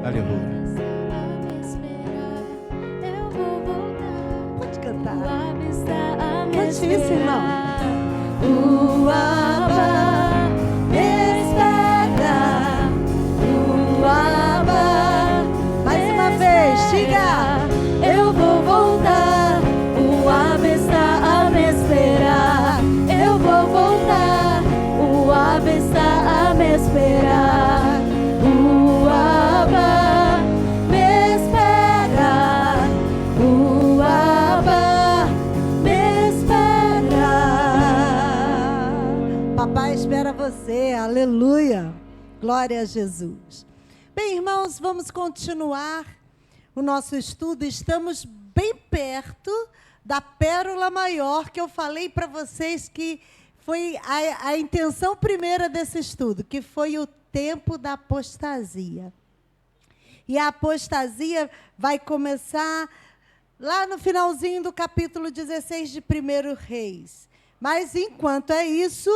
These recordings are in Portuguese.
Aleluia. Pode cantar. Cante isso, irmão. O Abba me espera. O Abba. Mais uma vez, diga. Eu vou voltar. O Abba está a me esperar. Eu vou voltar. O Abba está a me esperar. O Abba me espera. O Abba me espera. Papai espera você. Aleluia. Glória a Jesus. Bem, irmãos, vamos continuar o nosso estudo. Estamos bem perto da pérola maior que eu falei para vocês que foi a intenção primeira desse estudo, que foi o tempo da apostasia. E a apostasia vai começar lá no finalzinho do capítulo 16 de 1 Reis. Mas, enquanto é isso,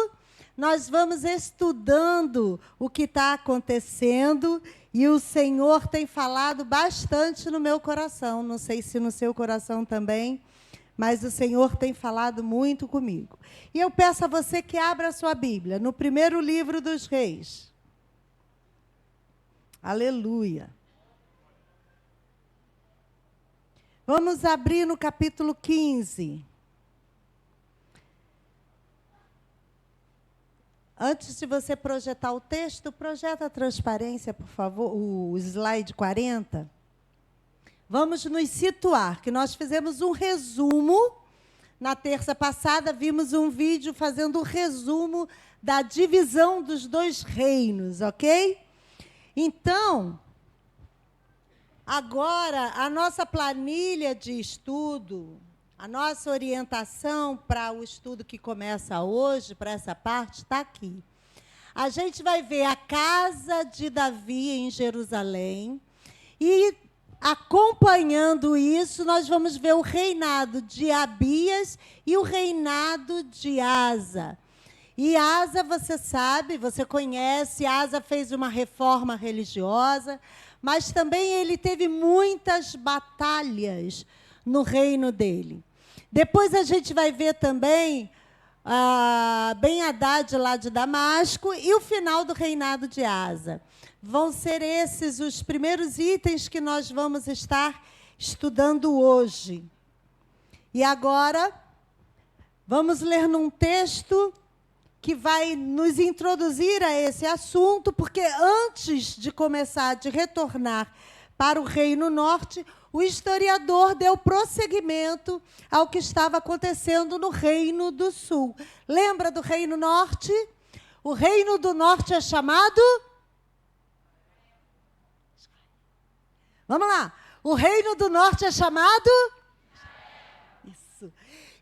nós vamos estudando o que está acontecendo e o Senhor tem falado bastante no meu coração. Não sei se no seu coração também, mas o Senhor tem falado muito comigo. E eu peço a você que abra a sua Bíblia no primeiro livro dos Reis. Aleluia. Vamos abrir no capítulo 15. Antes de você projetar o texto, projeta a transparência, por favor, o slide 40. Vamos nos situar, que nós fizemos um resumo. Na terça passada, vimos um vídeo fazendo um resumo da divisão dos dois reinos, ok? Então, agora, a nossa planilha de estudo, a nossa orientação para o estudo que começa hoje, para essa parte, está aqui. A gente vai ver a casa de Davi em Jerusalém e, acompanhando isso, nós vamos ver o reinado de Abias e o reinado de Asa. E Asa, você sabe, você conhece, Asa fez uma reforma religiosa, mas também ele teve muitas batalhas no reino dele. Depois a gente vai ver também Ben-Hadad lá de Damasco e o final do reinado de Asa. Vão ser esses os primeiros itens que nós vamos estar estudando hoje. E agora, vamos ler num texto que vai nos introduzir a esse assunto, porque antes de começar, de retornar para o Reino Norte, o historiador deu prosseguimento ao que estava acontecendo no Reino do Sul. Lembra do Reino Norte? O Reino do Norte é chamado... Vamos lá. O Reino do Norte é chamado... Isso.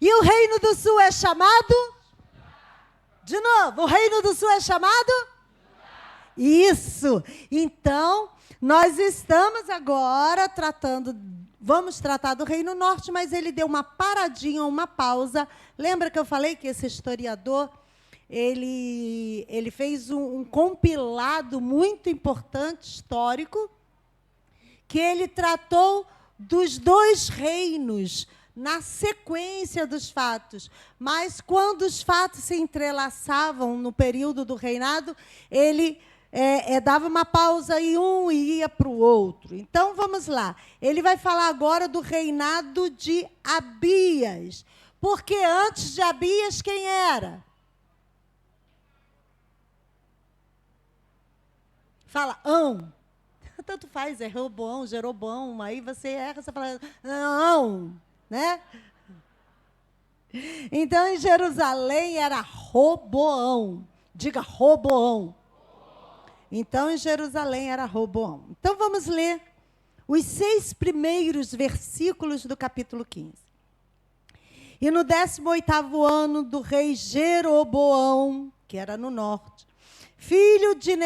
E o Reino do Sul é chamado... De novo, o Reino do Sul é chamado... Isso. Então, nós estamos agora vamos tratar do Reino Norte, mas ele deu uma paradinha, uma pausa. Lembra que eu falei que esse historiador, ele fez um compilado muito importante, histórico, que ele tratou dos dois reinos, na sequência dos fatos. Mas, quando os fatos se entrelaçavam no período do reinado, ele... dava uma pausa em um e ia para o outro. Então, vamos lá. Ele vai falar agora do reinado de Abias. Porque antes de Abias, quem era? Fala, Tanto faz, é Roboão, Jeroboão. Aí você erra, você fala, não, né? Então, em Jerusalém era Roboão. Diga, Roboão. Então, em Jerusalém era Roboão. Então, vamos ler os 6 primeiros versículos do capítulo 15. E no 18º ano do rei Jeroboão, que era no norte, filho de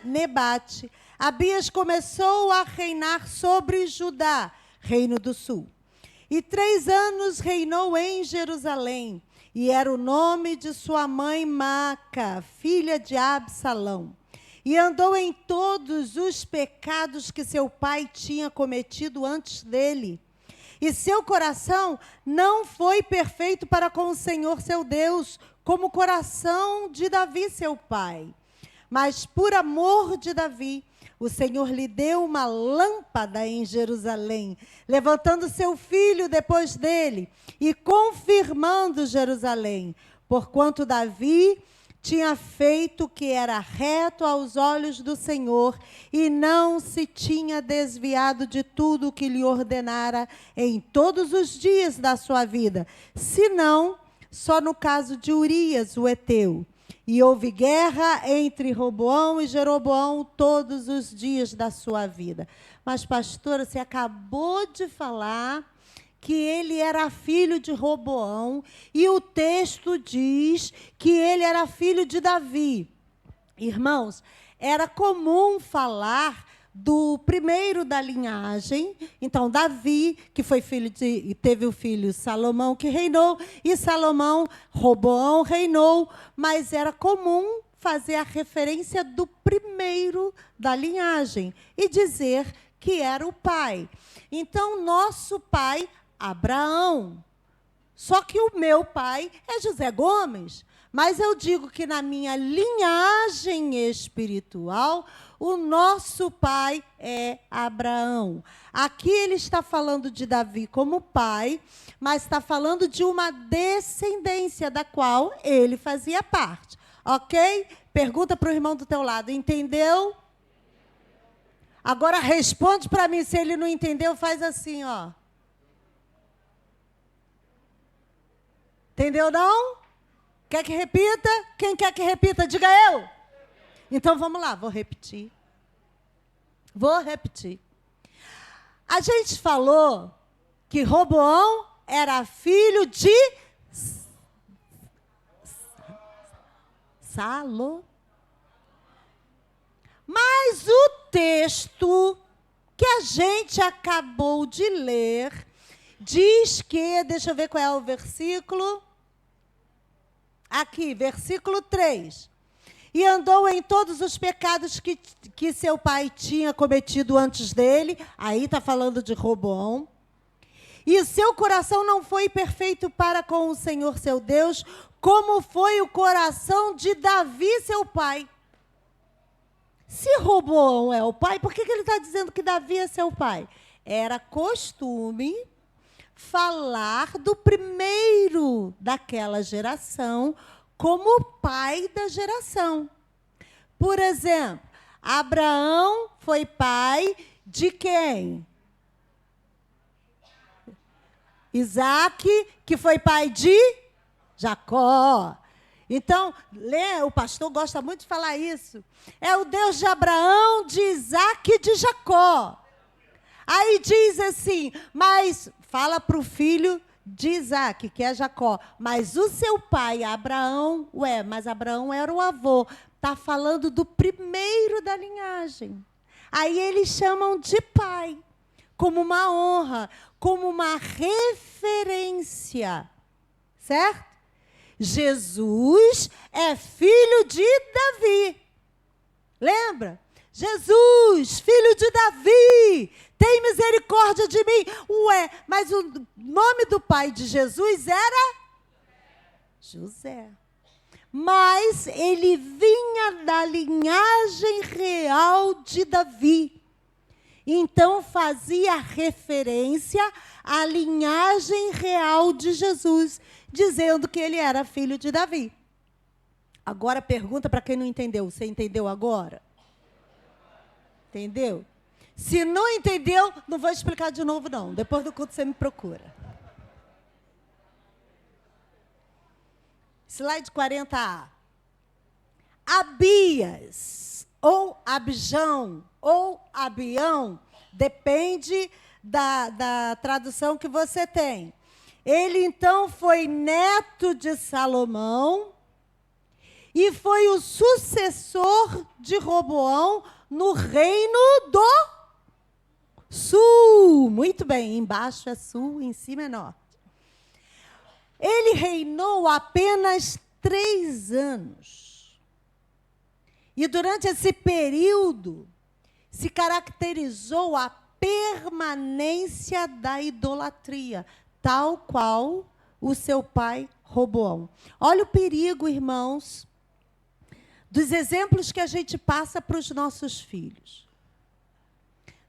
Nebate, Abias começou a reinar sobre Judá, reino do sul. E 3 anos reinou em Jerusalém, e era o nome de sua mãe Maaca, filha de Absalão. e andou em todos os pecados que seu pai tinha cometido antes dele. E seu coração não foi perfeito para com o Senhor seu Deus, como o coração de Davi, seu pai. Mas por amor de Davi, o Senhor lhe deu uma lâmpada em Jerusalém, levantando seu filho depois dele e confirmando Jerusalém, porquanto Davi tinha feito o que era reto aos olhos do Senhor e não se tinha desviado de tudo o que lhe ordenara em todos os dias da sua vida, senão só no caso de Urias, o heteu. E houve guerra entre Roboão e Jeroboão todos os dias da sua vida. Mas, pastora, você acabou de falar que ele era filho de Roboão, e o texto diz que ele era filho de Davi. Irmãos, era comum falar do primeiro da linhagem. Então, Davi, que foi filho de, teve o filho Salomão, que reinou, e Roboão reinou, mas era comum fazer a referência do primeiro da linhagem e dizer que era o pai. Então, nosso pai, Abraão. Só que o meu pai é José Gomes. Mas eu digo que na minha linhagem espiritual, o nosso pai é Abraão. Aqui ele está falando de Davi como pai, mas está falando de uma descendência da qual ele fazia parte. Ok? Pergunta para o irmão do teu lado, entendeu? Agora responde para mim, se ele não entendeu, faz assim, ó. Entendeu, não? Quer que repita? Quem quer que repita, diga eu. Então, vamos lá, vou repetir. A gente falou que Roboão era filho de Salomão. Mas o texto que a gente acabou de ler diz que, deixa eu ver qual é o versículo. Aqui, versículo 3. E andou em todos os pecados que seu pai tinha cometido antes dele. Aí está falando de Roboão. E seu coração não foi perfeito para com o Senhor seu Deus, como foi o coração de Davi, seu pai. Se Roboão é o pai, por que ele está dizendo que Davi é seu pai? Era costume falar do primeiro daquela geração como pai da geração. Por exemplo, Abraão foi pai de quem? Isaac, que foi pai de Jacó. Então, o pastor gosta muito de falar isso. É o Deus de Abraão, de Isaac e de Jacó. Aí diz assim, mas fala para o filho de Isaac, que é Jacó. Mas o seu pai, Abraão, mas Abraão era o avô. Está falando do primeiro da linhagem. Aí eles chamam de pai, como uma honra, como uma referência. Certo? Jesus é filho de Davi. Lembra? Jesus, filho de Davi, tem misericórdia de mim. Mas o nome do pai de Jesus era José. Mas ele vinha da linhagem real de Davi. Então fazia referência à linhagem real de Jesus, dizendo que ele era filho de Davi. Agora pergunta para quem não entendeu. Você entendeu agora? Entendeu? Se não entendeu, não vou explicar de novo, não. Depois do culto você me procura. Slide 40A. Abias, ou Abijão, ou Abião, depende da tradução que você tem. Ele, então, foi neto de Salomão e foi o sucessor de Roboão no reino do sul. Muito bem, embaixo é sul, em cima é norte. Ele reinou apenas 3 anos. E durante esse período, se caracterizou a permanência da idolatria, tal qual o seu pai Roboão. Olha o perigo, irmãos, dos exemplos que a gente passa para os nossos filhos.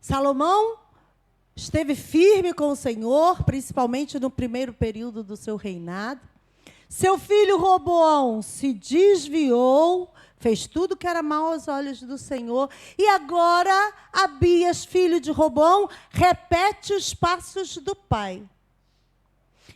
Salomão esteve firme com o Senhor, principalmente no primeiro período do seu reinado. Seu filho Roboão se desviou, fez tudo que era mal aos olhos do Senhor. E agora, Abias, filho de Roboão, repete os passos do pai.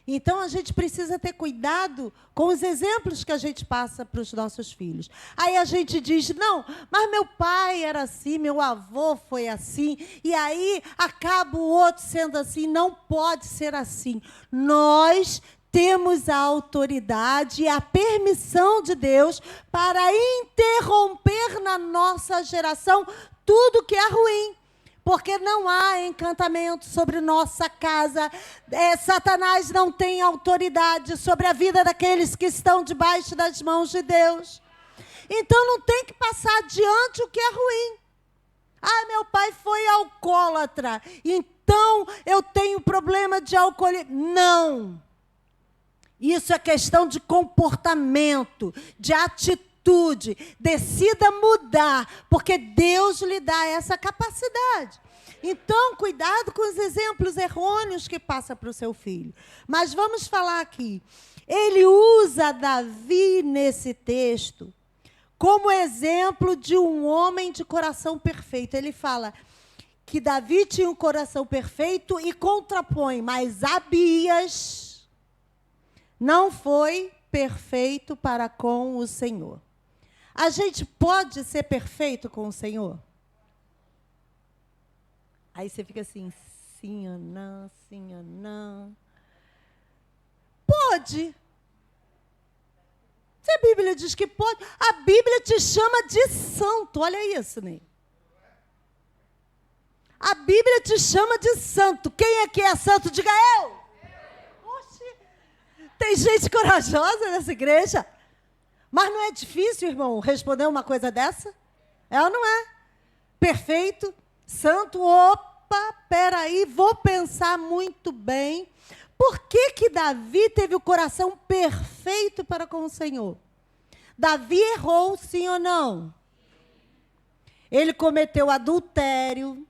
Então, a gente precisa ter cuidado com os exemplos que a gente passa para os nossos filhos. Aí a gente diz, não, mas meu pai era assim, meu avô foi assim, e aí acaba o outro sendo assim. Não pode ser assim. Nós temos a autoridade e a permissão de Deus para interromper na nossa geração tudo que é ruim. Porque não há encantamento sobre nossa casa. Satanás não tem autoridade sobre a vida daqueles que estão debaixo das mãos de Deus. Então não tem que passar adiante o que é ruim. Ah, meu pai foi alcoólatra, então eu tenho problema de alcoolismo. Não. Isso é questão de comportamento, de atitude. Decida mudar, porque Deus lhe dá essa capacidade. Então, cuidado com os exemplos errôneos que passa para o seu filho. Mas vamos falar aqui. Ele usa Davi nesse texto como exemplo de um homem de coração perfeito. Ele fala que Davi tinha um coração perfeito e contrapõe, mas Abias não foi perfeito para com o Senhor. A gente pode ser perfeito com o Senhor? Aí você fica assim, sim ou não, sim ou não. Pode. Se a Bíblia diz que pode, a Bíblia te chama de santo. Olha isso, Ney. A Bíblia te chama de santo. Quem é que é santo? Diga eu. Oxi. Tem gente corajosa nessa igreja. Mas não é difícil, irmão, responder uma coisa dessa? É ou não é? Perfeito, santo, opa, peraí, vou pensar muito bem. Por que Davi teve o coração perfeito para com o Senhor? Davi errou, sim ou não? Ele cometeu adultério.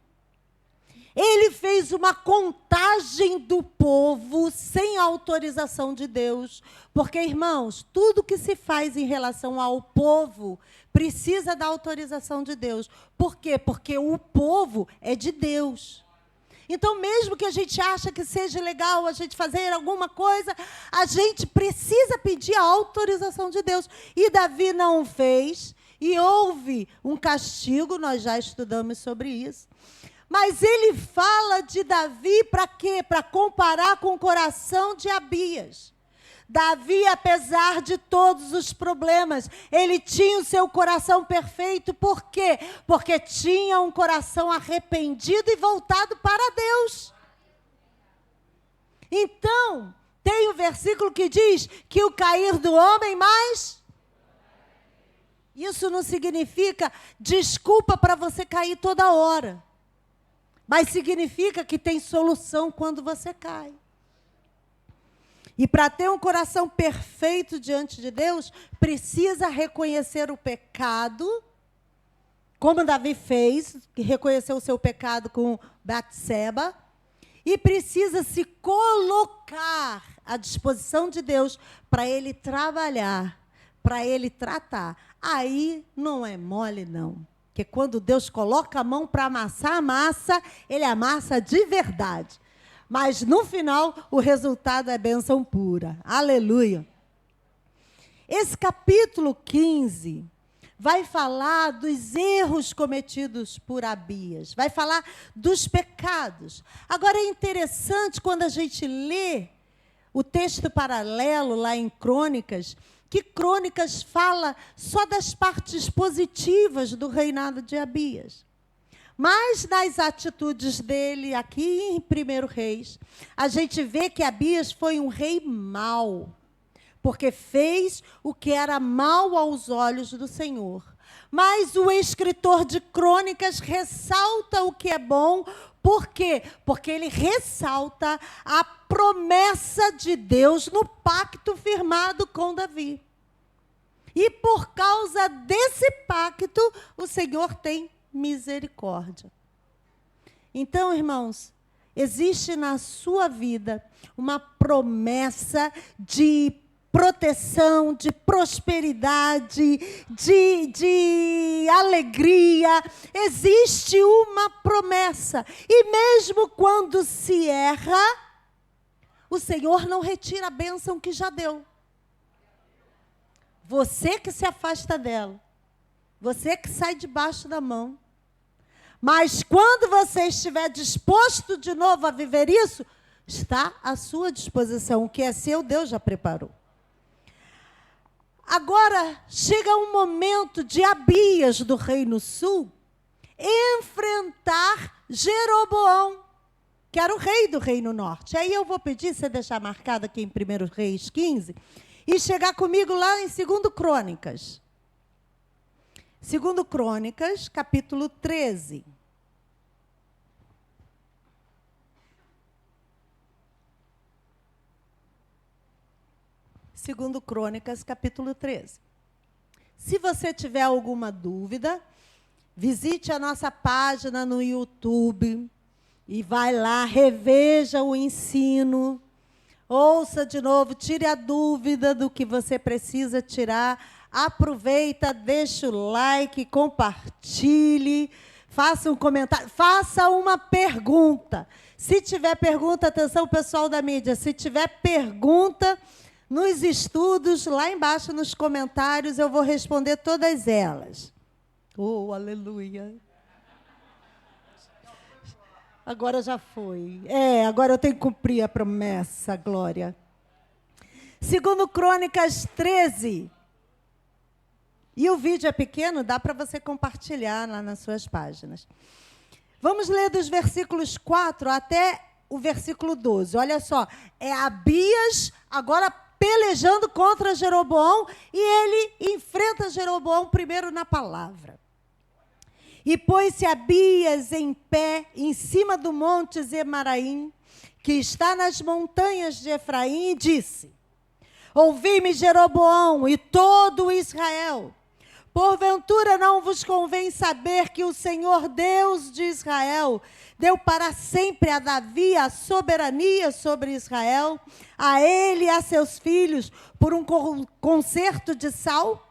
Ele fez uma contagem do povo sem autorização de Deus. Porque, irmãos, tudo que se faz em relação ao povo precisa da autorização de Deus. Por quê? Porque o povo é de Deus. Então, mesmo que a gente ache que seja legal a gente fazer alguma coisa, a gente precisa pedir a autorização de Deus. E Davi não fez, e houve um castigo, nós já estudamos sobre isso. Mas ele fala de Davi para quê? Para comparar com o coração de Abias. Davi, apesar de todos os problemas, ele tinha o seu coração perfeito. Por quê? Porque tinha um coração arrependido e voltado para Deus. Então, tem um versículo que diz que o cair do homem mais... Isso não significa desculpa para você cair toda hora. Mas significa que tem solução quando você cai. E para ter um coração perfeito diante de Deus, precisa reconhecer o pecado, como Davi fez, que reconheceu o seu pecado com Batseba, e precisa se colocar à disposição de Deus para ele trabalhar, para ele tratar. Aí não é mole, não. Porque quando Deus coloca a mão para amassar a massa, ele amassa de verdade. Mas, no final, o resultado é bênção pura. Aleluia. Esse capítulo 15 vai falar dos erros cometidos por Abias. Vai falar dos pecados. Agora, é interessante quando a gente lê o texto paralelo lá em Crônicas, que Crônicas fala só das partes positivas do reinado de Abias. Mas nas atitudes dele aqui em 1 Reis, a gente vê que Abias foi um rei mau, porque fez o que era mal aos olhos do Senhor. Mas o escritor de Crônicas ressalta o que é bom. Por quê? Porque ele ressalta a promessa de Deus no pacto firmado com Davi. E por causa desse pacto, o Senhor tem misericórdia. Então, irmãos, existe na sua vida uma promessa de proteção, de prosperidade, de alegria. Existe uma promessa. E mesmo quando se erra, o Senhor não retira a bênção que já deu. Você que se afasta dela. Você que sai debaixo da mão. Mas quando você estiver disposto de novo a viver isso, está à sua disposição. O que é seu, Deus já preparou. Agora, chega um momento de Abias, do Reino Sul, enfrentar Jeroboão, que era o rei do Reino Norte. Aí eu vou pedir você deixar marcado aqui em 1 Reis 15, e chegar comigo lá em 2 Crônicas. 2 Crônicas, capítulo 13. Segundo Crônicas, capítulo 13. Se você tiver alguma dúvida, visite a nossa página no YouTube e vai lá, reveja o ensino, ouça de novo, tire a dúvida do que você precisa tirar, aproveita, deixa o like, compartilhe, faça um comentário, faça uma pergunta. Se tiver pergunta, atenção pessoal da mídia, se tiver pergunta nos estudos, lá embaixo nos comentários, eu vou responder todas elas. Oh, aleluia. Agora já foi. Agora eu tenho que cumprir a promessa, glória. 2 Crônicas 13. E o vídeo é pequeno, dá para você compartilhar lá nas suas páginas. Vamos ler dos versículos 4 até o versículo 12. Olha só, é Abias agora pelejando contra Jeroboão, e ele enfrenta Jeroboão primeiro na palavra. E pôs-se Abias em pé, em cima do monte Zemaraim, que está nas montanhas de Efraim, e disse: ouvi-me, Jeroboão, e todo Israel. Porventura não vos convém saber que o Senhor Deus de Israel deu para sempre a Davi a soberania sobre Israel, a ele e a seus filhos, por um concerto de sal?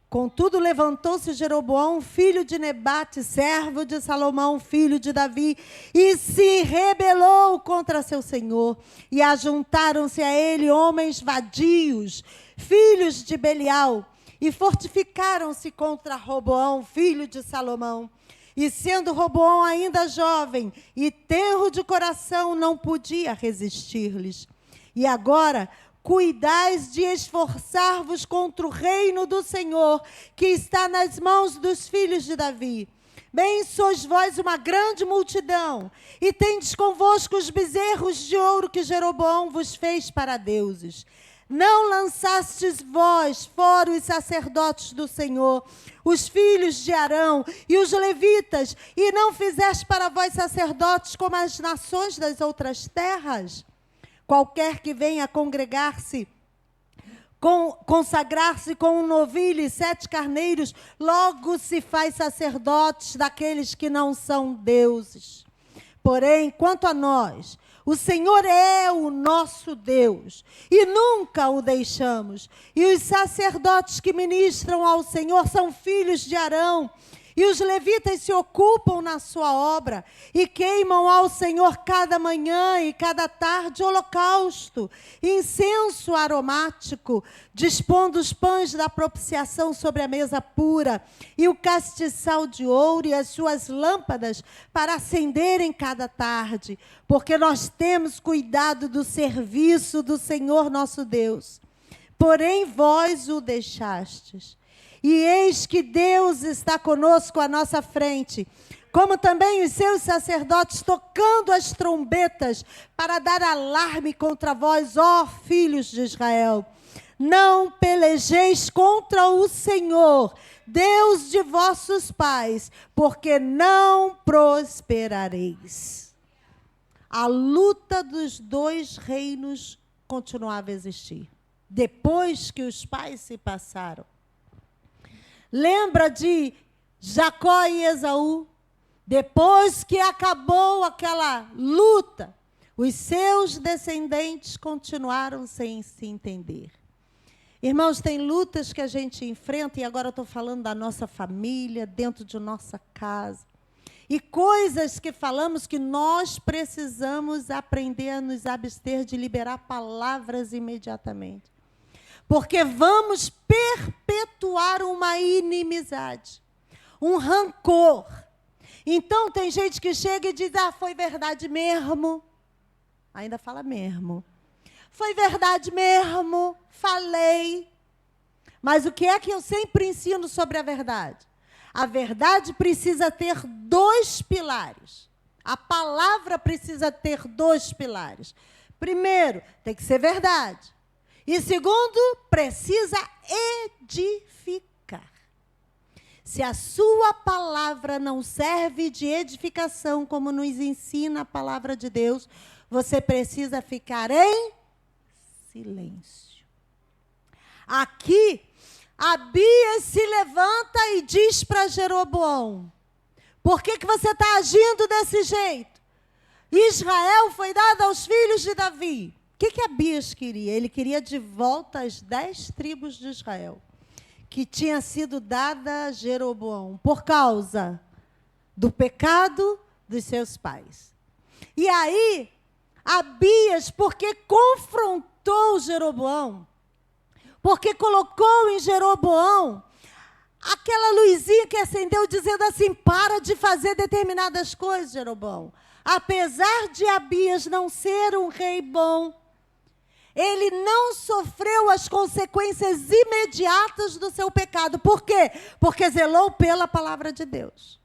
Contudo, levantou-se Jeroboão, filho de Nebate, servo de Salomão, filho de Davi, e se rebelou contra seu senhor. E ajuntaram-se a ele homens vadios, filhos de Belial, e fortificaram-se contra Roboão, filho de Salomão. E sendo Roboão ainda jovem e tenro de coração, não podia resistir-lhes. E agora cuidais de esforçar-vos contra o reino do Senhor, que está nas mãos dos filhos de Davi. Bem, sois vós uma grande multidão, e tendes convosco os bezerros de ouro que Jeroboão vos fez para deuses. Não lançastes vós fora os sacerdotes do Senhor, os filhos de Arão e os levitas, e não fizeste para vós sacerdotes como as nações das outras terras? Qualquer que venha congregar-se, consagrar-se com um novilho e 7 carneiros, logo se faz sacerdotes daqueles que não são deuses. Porém, quanto a nós, o Senhor é o nosso Deus, e nunca o deixamos. E os sacerdotes que ministram ao Senhor são filhos de Arão, e os levitas se ocupam na sua obra, e queimam ao Senhor cada manhã e cada tarde holocausto, incenso aromático, dispondo os pães da propiciação sobre a mesa pura, e o castiçal de ouro e as suas lâmpadas para acenderem cada tarde, porque nós temos cuidado do serviço do Senhor nosso Deus. Porém vós o deixastes. E eis que Deus está conosco à nossa frente, como também os seus sacerdotes tocando as trombetas para dar alarme contra vós, ó filhos de Israel. não pelejeis contra o Senhor, Deus de vossos pais, porque não prosperareis. A luta dos dois reinos continuava a existir, depois que os pais se passaram. Lembra de Jacó e Esaú? Depois que acabou aquela luta, os seus descendentes continuaram sem se entender. Irmãos, tem lutas que a gente enfrenta, e agora eu estou falando da nossa família, dentro de nossa casa. E coisas que falamos que nós precisamos aprender a nos abster de liberar palavras imediatamente. Porque vamos perpetuar uma inimizade, um rancor. Então, tem gente que chega e diz, foi verdade mesmo. Ainda fala mesmo. Foi verdade mesmo, falei. Mas o que é que eu sempre ensino sobre a verdade? A verdade precisa ter dois pilares. A palavra precisa ter dois pilares. Primeiro, tem que ser verdade. E segundo, precisa edificar. Se a sua palavra não serve de edificação, como nos ensina a palavra de Deus, você precisa ficar em silêncio. Aqui, Abias se levanta e diz para Jeroboão, por que você está agindo desse jeito? Israel foi dado aos filhos de Davi. O que Abias queria? Ele queria de volta as 10 tribos de Israel, que tinha sido dada a Jeroboão, por causa do pecado dos seus pais. E aí, Abias, porque confrontou Jeroboão, porque colocou em Jeroboão aquela luzinha que acendeu, dizendo assim, para de fazer determinadas coisas, Jeroboão. Apesar de Abias não ser um rei bom, ele não sofreu as consequências imediatas do seu pecado. Por quê? Porque zelou pela palavra de Deus.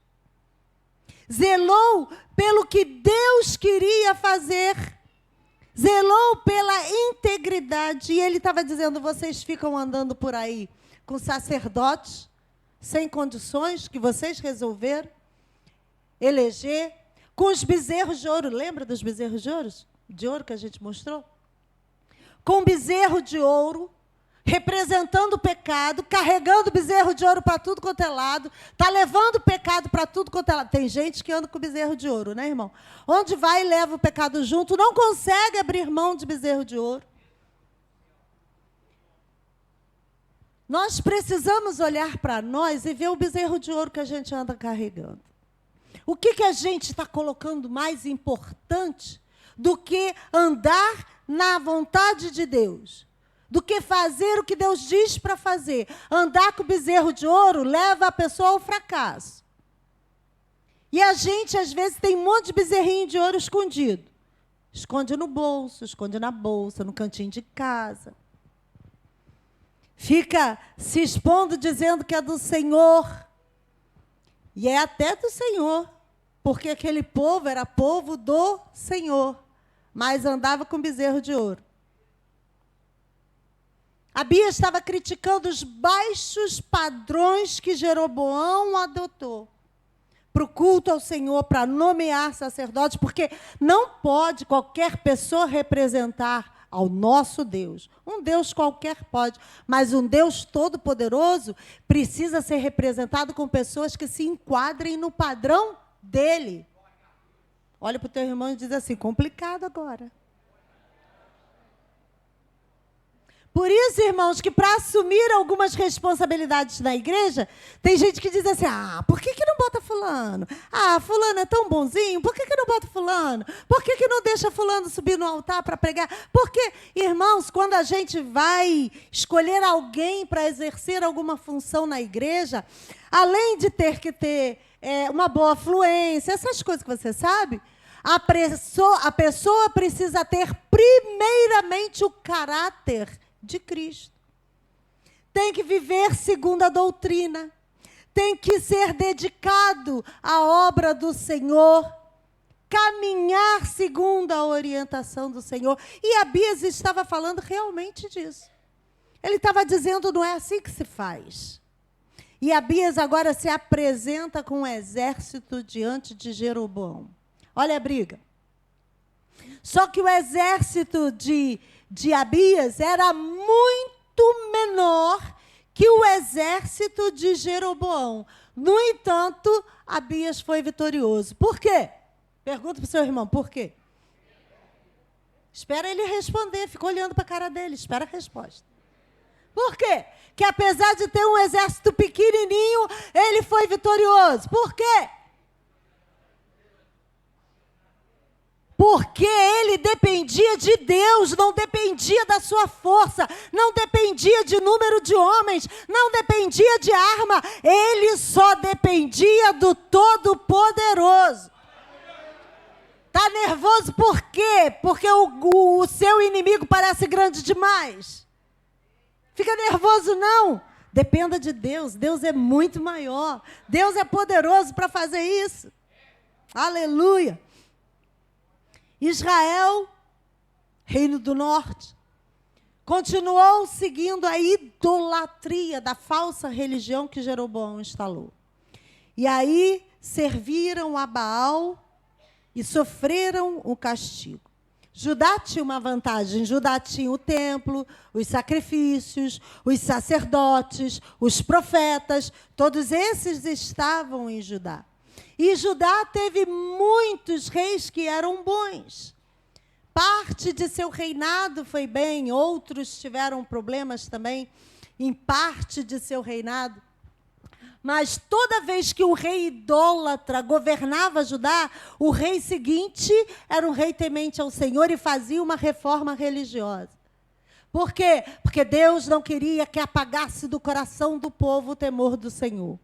Zelou pelo que Deus queria fazer. Zelou pela integridade. E ele estava dizendo, vocês ficam andando por aí com sacerdotes, sem condições, que vocês resolveram eleger, com os bezerros de ouro. Lembra dos bezerros de ouro que a gente mostrou? Com bezerro de ouro, representando o pecado, carregando bezerro de ouro para tudo quanto é lado, está levando o pecado para tudo quanto é lado. Tem gente que anda com bezerro de ouro, né, irmão? Onde vai e leva o pecado junto, não consegue abrir mão de bezerro de ouro. Nós precisamos olhar para nós e ver o bezerro de ouro que a gente anda carregando. O que a gente está colocando mais importante do que andar na vontade de Deus, do que fazer o que Deus diz para fazer? Andar com o bezerro de ouro leva a pessoa ao fracasso. E a gente, às vezes, tem um monte de bezerrinho de ouro escondido. Esconde no bolso, esconde na bolsa, no cantinho de casa. Fica se expondo, dizendo que é do Senhor. E é até do Senhor, porque aquele povo era povo do Senhor, mas andava com bezerro de ouro. Abias estava criticando os baixos padrões que Jeroboão adotou para o culto ao Senhor, para nomear sacerdotes, porque não pode qualquer pessoa representar ao nosso Deus. Um Deus qualquer pode, mas um Deus todo-poderoso precisa ser representado com pessoas que se enquadrem no padrão dele. Olha para o teu irmão e diz assim, complicado agora. Por isso, irmãos, que para assumir algumas responsabilidades na igreja, tem gente que diz assim, por que não bota fulano? Fulano é tão bonzinho, por que não bota fulano? Por que não deixa fulano subir no altar para pregar? Porque, irmãos, quando a gente vai escolher alguém para exercer alguma função na igreja, além de ter que ter uma boa fluência, essas coisas que você sabe, a pessoa precisa ter primeiramente o caráter de Cristo. Tem que viver segundo a doutrina. Tem que ser dedicado à obra do Senhor. Caminhar segundo a orientação do Senhor. E Abias estava falando realmente disso. Ele estava dizendo, não é assim que se faz. E Abias agora se apresenta com um exército diante de Jeroboão. Olha a briga. Só que o exército de Abias era muito menor que o exército de Jeroboão. No entanto, Abias foi vitorioso. Por quê? Pergunta para o seu irmão, por quê? Espera ele responder, fica olhando para a cara dele, espera a resposta. Por quê? Que apesar de ter um exército pequenininho, ele foi vitorioso. Por quê? Porque ele dependia de Deus, não dependia da sua força, não dependia de número de homens, não dependia de arma, ele só dependia do Todo-Poderoso. Está nervoso por quê? Porque o seu inimigo parece grande demais. Fica nervoso não. Dependa de Deus. Deus é muito maior. Deus é poderoso para fazer isso. Aleluia. Israel, reino do norte, continuou seguindo a idolatria da falsa religião que Jeroboão instalou. E aí serviram a Baal e sofreram o castigo. Judá tinha uma vantagem. Judá tinha o templo, os sacrifícios, os sacerdotes, os profetas. Todos esses estavam em Judá. E Judá teve muitos reis que eram bons. Parte de seu reinado foi bem, outros tiveram problemas também em parte de seu reinado. Mas toda vez que o rei idólatra governava Judá, o rei seguinte era um rei temente ao Senhor e fazia uma reforma religiosa. Por quê? Porque Deus não queria que apagasse do coração do povo o temor do Senhor.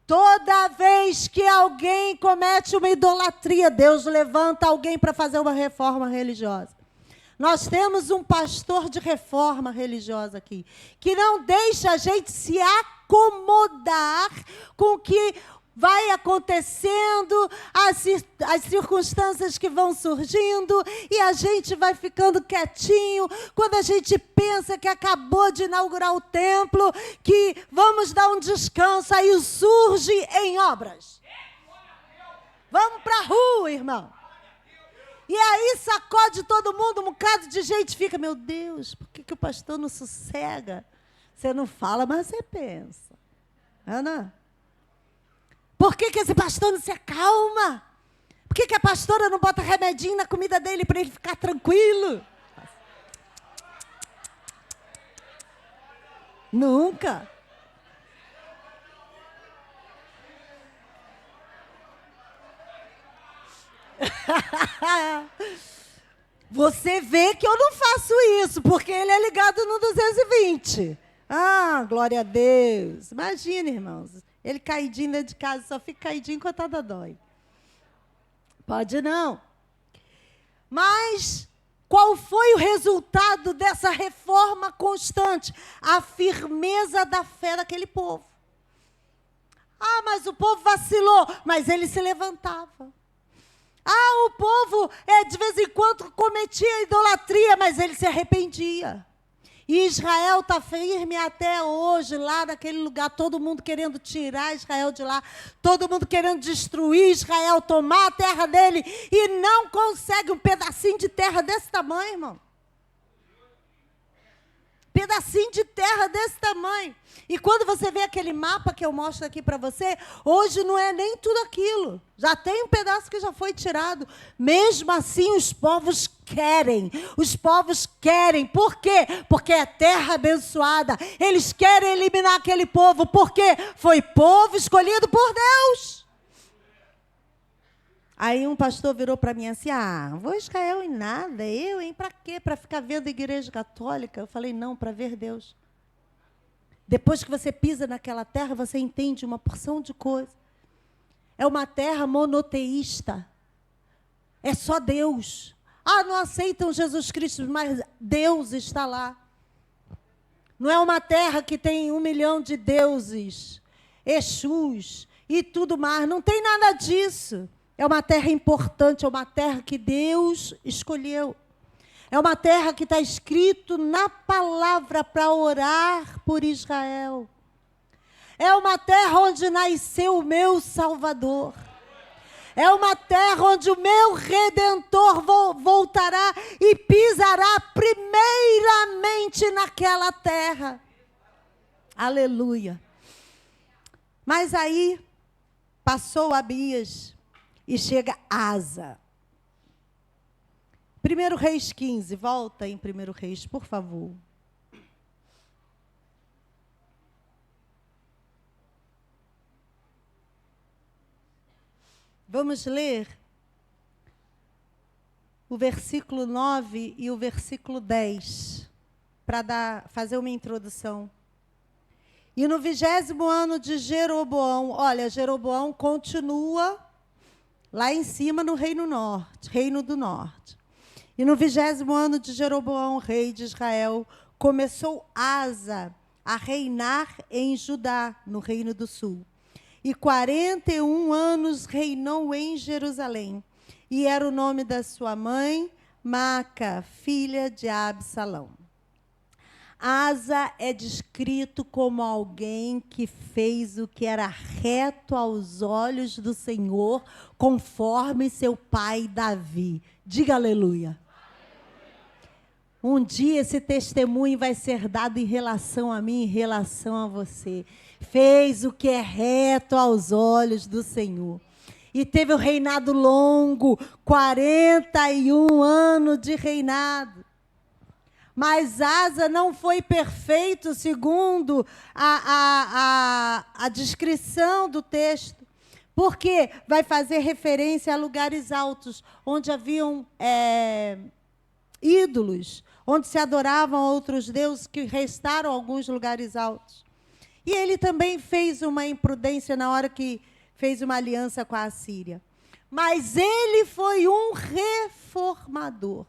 Toda vez que alguém comete uma idolatria, Deus levanta alguém para fazer uma reforma religiosa. Nós temos um pastor de reforma religiosa aqui, que não deixa a gente se acomodar com o que vai acontecendo, as circunstâncias que vão surgindo, e a gente vai ficando quietinho. Quando a gente pensa que acabou de inaugurar o templo, que vamos dar um descanso, aí surge em obras. Vamos para a rua, irmão. E aí sacode todo mundo, um bocado de gente fica, meu Deus, por que o pastor não sossega? Você não fala, mas você pensa. Ana? Por que esse pastor não se acalma? Por que a pastora não bota remedinho na comida dele para ele ficar tranquilo? Nunca. Você vê que eu não faço isso, porque ele é ligado no 220. Ah, glória a Deus. Imagina, irmãos. Ele caidinho dentro de casa, só fica caidinho enquanto a dói. Pode não. Mas qual foi o resultado dessa reforma constante? A firmeza da fé daquele povo. Ah, mas o povo vacilou, mas ele se levantava. Ah, o povo de vez em quando cometia idolatria, mas ele se arrependia. E Israel está firme até hoje, lá naquele lugar, todo mundo querendo tirar Israel de lá, todo mundo querendo destruir Israel, tomar a terra dele, e não consegue um pedacinho de terra desse tamanho, irmão. Pedacinho de terra desse tamanho. E quando você vê aquele mapa que eu mostro aqui para você, hoje não é nem tudo aquilo. Já tem um pedaço que já foi tirado. Mesmo assim, os povos querem. Os povos querem. Por quê? Porque é terra abençoada. Eles querem eliminar aquele povo. Porque foi povo escolhido por Deus. Aí um pastor virou para mim assim, não vou Israel em nada, eu, hein? Para quê? Para ficar vendo a igreja católica? Eu falei, não, para ver Deus. Depois que você pisa naquela terra, você entende uma porção de coisas. É uma terra monoteísta. É só Deus. Não aceitam Jesus Cristo, mas Deus está lá. Não é uma terra que tem 1 milhão de deuses, Exus e tudo mais. Não tem nada disso. É uma terra importante, é uma terra que Deus escolheu. É uma terra que está escrito na palavra para orar por Israel. É uma terra onde nasceu o meu Salvador. É uma terra onde o meu Redentor voltará e pisará primeiramente naquela terra. Aleluia. Mas aí, passou Abias e chega Asa. 1 Reis 15, volta em 1 Reis, por favor. Vamos ler o versículo 9 e o versículo 10, para fazer uma introdução. E no 20º ano de Jeroboão, olha, Jeroboão continua lá em cima no Reino do Norte. E no 20º ano de Jeroboão, rei de Israel, começou Asa a reinar em Judá, no Reino do Sul. E 41 anos reinou em Jerusalém. E era o nome da sua mãe, Maaca, filha de Absalão. Asa é descrito como alguém que fez o que era reto aos olhos do Senhor, conforme seu pai Davi. Diga aleluia. Um dia esse testemunho vai ser dado em relação a mim, em relação a você. Fez o que é reto aos olhos do Senhor. E teve um reinado longo, 41 anos de reinado. Mas Asa não foi perfeito segundo a descrição do texto. Porque vai fazer referência a lugares altos, onde haviam ídolos, onde se adoravam outros deuses, que restaram alguns lugares altos. E ele também fez uma imprudência na hora que fez uma aliança com a Assíria. Mas ele foi um reformador.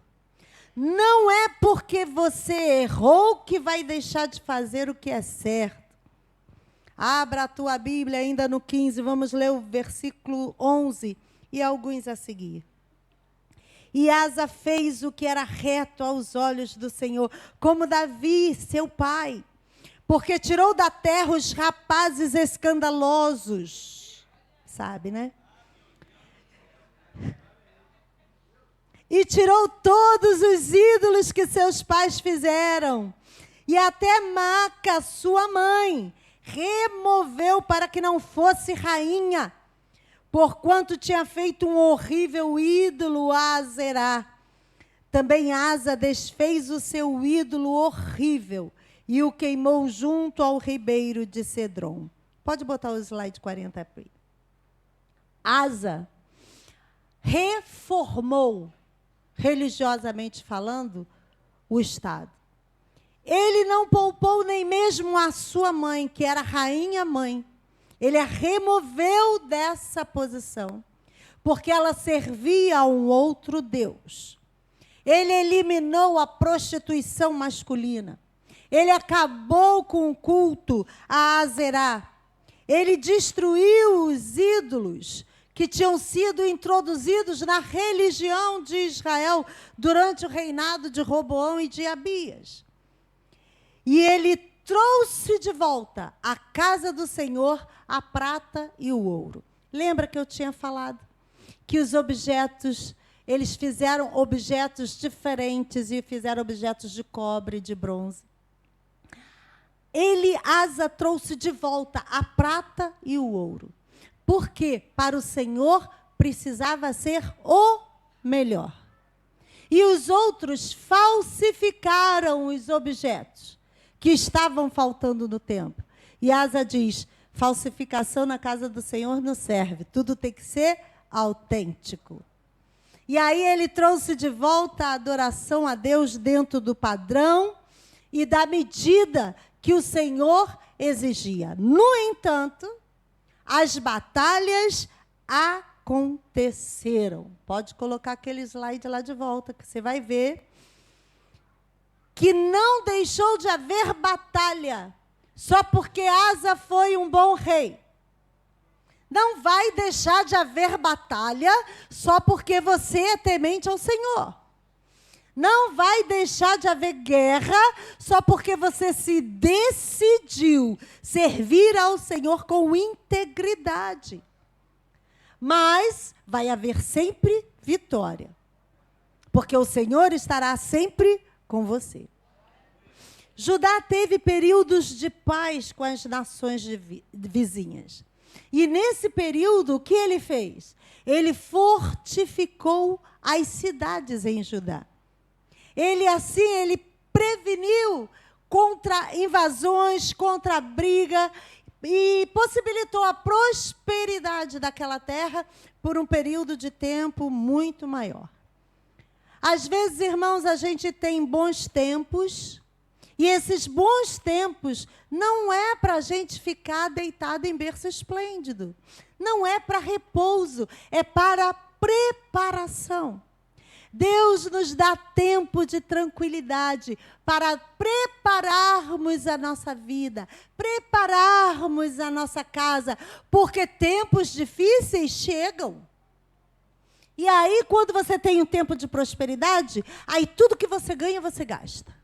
Não é porque você errou que vai deixar de fazer o que é certo. Abra a tua Bíblia ainda no 15, vamos ler o versículo 11 e alguns a seguir. E Asa fez o que era reto aos olhos do Senhor, como Davi, seu pai, porque tirou da terra os rapazes escandalosos, sabe, né? E tirou todos os ídolos que seus pais fizeram, e até Maaca, sua mãe, removeu para que não fosse rainha, porquanto tinha feito um horrível ídolo a Azerá. Também Asa desfez o seu ídolo horrível e o queimou junto ao ribeiro de Cedron. Pode botar o slide 40 aí. Asa reformou, religiosamente falando, o Estado. Ele não poupou nem mesmo a sua mãe, que era rainha-mãe. Ele a removeu dessa posição, porque ela servia a um outro Deus. Ele eliminou a prostituição masculina. Ele acabou com o culto a Azerá. Ele destruiu os ídolos que tinham sido introduzidos na religião de Israel durante o reinado de Roboão e de Abias. E ele trouxe de volta à casa do Senhor a prata e o ouro. Lembra que eu tinha falado que os objetos, eles fizeram objetos diferentes e fizeram objetos de cobre e de bronze. Asa trouxe de volta a prata e o ouro. Porque para o Senhor precisava ser o melhor. E os outros falsificaram os objetos que estavam faltando no templo. E Asa diz, falsificação na casa do Senhor não serve, tudo tem que ser autêntico. E aí ele trouxe de volta a adoração a Deus dentro do padrão e da medida que o Senhor exigia. No entanto, as batalhas aconteceram. Pode colocar aquele slide lá de volta, que você vai ver que não deixou de haver batalha, só porque Asa foi um bom rei. Não vai deixar de haver batalha só porque você é temente ao Senhor. Não vai deixar de haver guerra só porque você se decidiu servir ao Senhor com integridade. Mas vai haver sempre vitória, porque o Senhor estará sempre com você. Judá teve períodos de paz com as nações vizinhas. E nesse período, o que ele fez? Ele fortificou as cidades em Judá. Ele preveniu contra invasões, contra a briga, e possibilitou a prosperidade daquela terra por um período de tempo muito maior. Às vezes, irmãos, a gente tem bons tempos, e esses bons tempos não é para a gente ficar deitado em berço esplêndido. Não é para repouso, é para preparação. Deus nos dá tempo de tranquilidade para prepararmos a nossa vida, prepararmos a nossa casa, porque tempos difíceis chegam. E aí, quando você tem um tempo de prosperidade, aí tudo que você ganha, você gasta.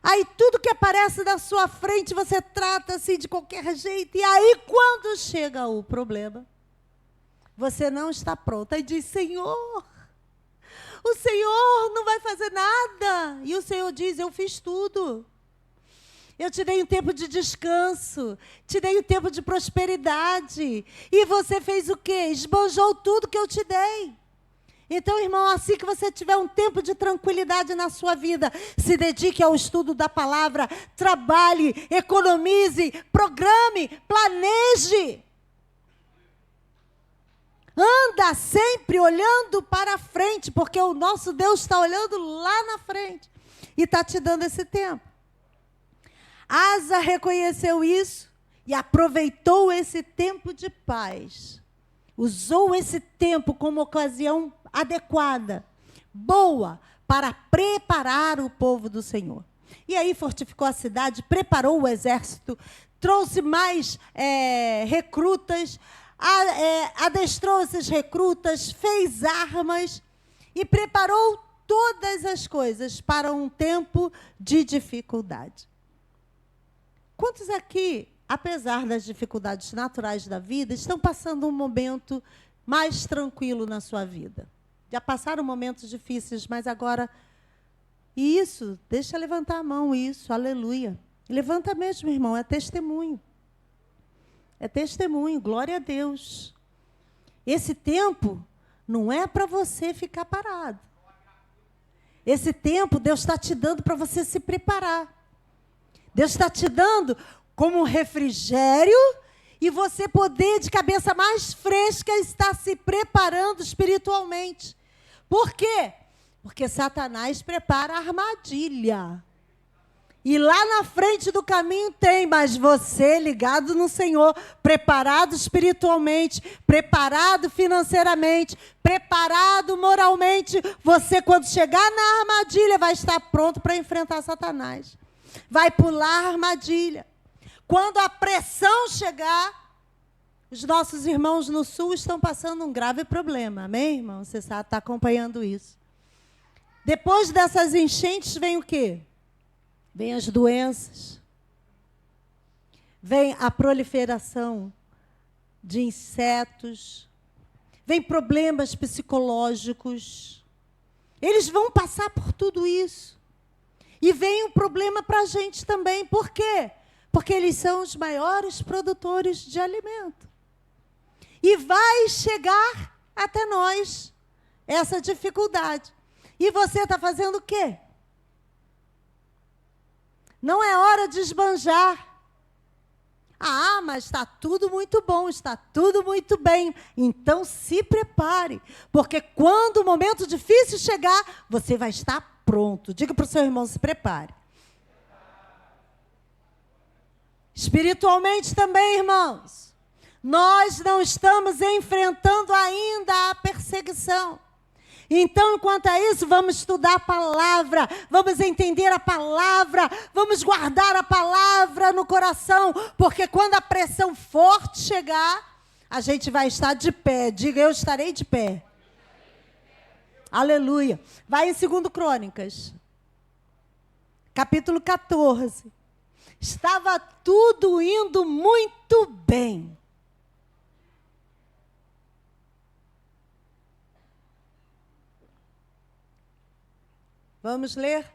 Aí tudo que aparece na sua frente, você trata assim de qualquer jeito. E aí, quando chega o problema, você não está pronta e diz: Senhor, o Senhor não vai fazer nada. E o Senhor diz: eu fiz tudo. Eu te dei um tempo de descanso, te dei um tempo de prosperidade. E você fez o quê? Esbanjou tudo que eu te dei. Então, irmão, assim que você tiver um tempo de tranquilidade na sua vida, se dedique ao estudo da palavra, trabalhe, economize, programe, planeje. Anda sempre olhando para frente, porque o nosso Deus está olhando lá na frente e está te dando esse tempo. Asa reconheceu isso e aproveitou esse tempo de paz. Usou esse tempo como ocasião adequada, boa, para preparar o povo do Senhor. E aí fortificou a cidade, preparou o exército, trouxe mais recrutas, adestrou esses recrutas, fez armas e preparou todas as coisas para um tempo de dificuldade. Quantos aqui, apesar das dificuldades naturais da vida, estão passando um momento mais tranquilo na sua vida? Já passaram momentos difíceis, mas agora... Isso, deixa levantar a mão, isso, aleluia. Levanta mesmo, irmão, é testemunho. É testemunho, glória a Deus. Esse tempo não é para você ficar parado. Esse tempo Deus está te dando para você se preparar. Deus está te dando como um refrigério e você poder, de cabeça mais fresca, estar se preparando espiritualmente. Por quê? Porque Satanás prepara a armadilha. E lá na frente do caminho tem, mas você ligado no Senhor, preparado espiritualmente, preparado financeiramente, preparado moralmente, você quando chegar na armadilha vai estar pronto para enfrentar Satanás. Vai pular a armadilha. Quando a pressão chegar, os nossos irmãos no sul estão passando um grave problema. Amém, irmão? Você está acompanhando isso. Depois dessas enchentes vem o quê? Vem as doenças. Vem a proliferação de insetos. Vem problemas psicológicos. Eles vão passar por tudo isso. E vem um problema para a gente também. Por quê? Porque eles são os maiores produtores de alimento. E vai chegar até nós essa dificuldade. E você está fazendo o quê? Não é hora de esbanjar. Ah, mas está tudo muito bom, está tudo muito bem. Então se prepare, porque quando o momento difícil chegar, você vai estar pronto. Diga para o seu irmão, se prepare. Espiritualmente também, irmãos, nós não estamos enfrentando ainda a perseguição. Então, enquanto a isso, vamos estudar a palavra, vamos entender a palavra, vamos guardar a palavra no coração, porque quando a pressão forte chegar, a gente vai estar de pé. Diga, eu estarei de pé. Aleluia. Vai em 2 Crônicas, capítulo 14. Estava tudo indo muito bem. Vamos ler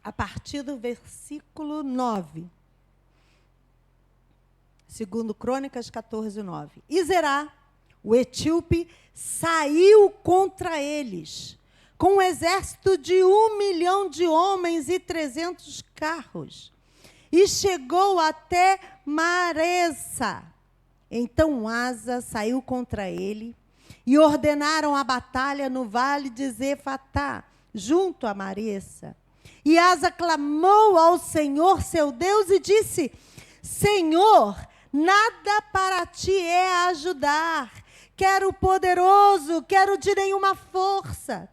a partir do versículo 9. 2 Crônicas 14, 9. E Zerá, o etíope, saiu contra eles, com um exército de 1 milhão de homens e 300 carros, e chegou até Maresa. Então Asa saiu contra ele, e ordenaram a batalha no vale de Zefatá, junto a Maresa. E Asa clamou ao Senhor, seu Deus, e disse: Senhor, nada para ti é ajudar. Quero poderoso, quero de nenhuma força.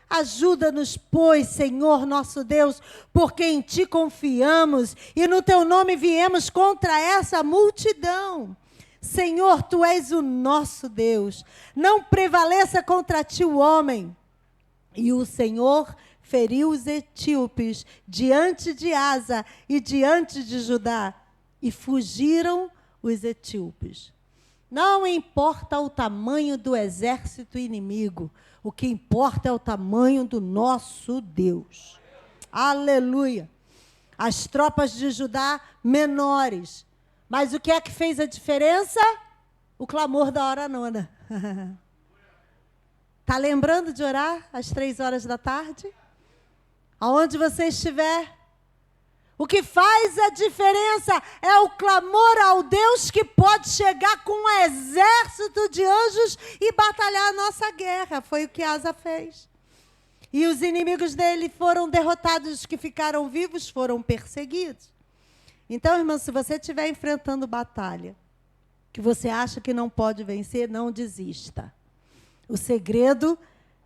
Ajuda-nos, pois, Senhor nosso Deus, porque em ti confiamos e no teu nome viemos contra essa multidão. Senhor, tu és o nosso Deus. Não prevaleça contra ti o homem. E o Senhor feriu os etíopes diante de Asa e diante de Judá, e fugiram os etíopes. Não importa o tamanho do exército inimigo, o que importa é o tamanho do nosso Deus. Aleluia! As tropas de Judá menores. Mas o que é que fez a diferença? O clamor da hora nona. Está lembrando de orar às 3 horas da tarde? Aonde você estiver. O que faz a diferença é o clamor ao Deus que pode chegar com um exército de anjos e batalhar a nossa guerra. Foi o que Asa fez. E os inimigos dele foram derrotados, os que ficaram vivos foram perseguidos. Então, irmão, se você estiver enfrentando batalha, que você acha que não pode vencer, não desista. O segredo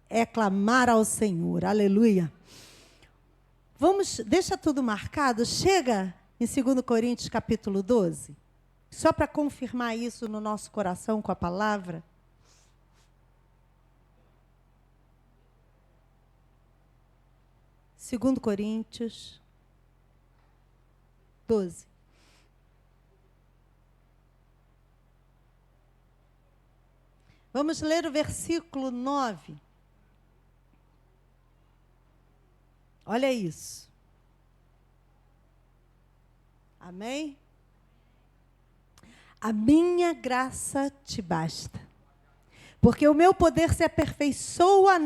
é clamar ao Senhor. Aleluia. Deixa tudo marcado. Chega em 2 Coríntios capítulo 12. Só para confirmar isso no nosso coração com a palavra. Segundo Coríntios 12. Vamos ler o versículo 9. Olha isso. Amém? A minha graça te basta, porque o meu poder se aperfeiçoa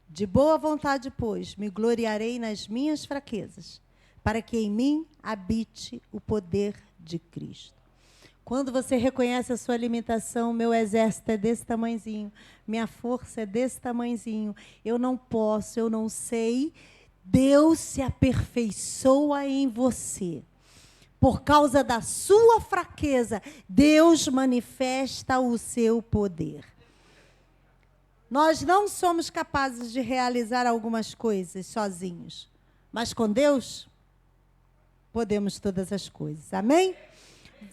de boa vontade, pois, me gloriarei nas minhas fraquezas, para que em mim habite o poder de Cristo. Quando você reconhece a sua limitação, meu exército é desse tamanhozinho, minha força é desse tamanhozinho, eu não posso, eu não sei, Deus se aperfeiçoa em você. Por causa da sua fraqueza, Deus manifesta o seu poder. Nós não somos capazes de realizar algumas coisas sozinhos, mas com Deus, podemos todas as coisas. Amém?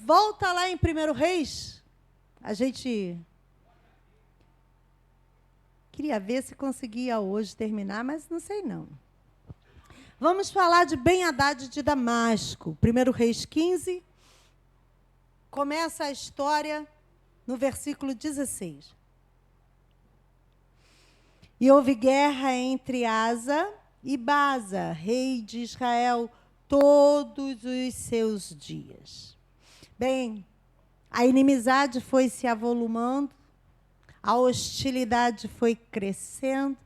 Volta lá em 1 Reis. A gente queria ver se conseguia hoje terminar, mas não sei não. Vamos falar de Ben-Hadad de Damasco. 1 Reis 15. Começa a história no versículo 16. E houve guerra entre Asa e Baasa, rei de Israel, todos os seus dias. Bem, a inimizade foi se avolumando, a hostilidade foi crescendo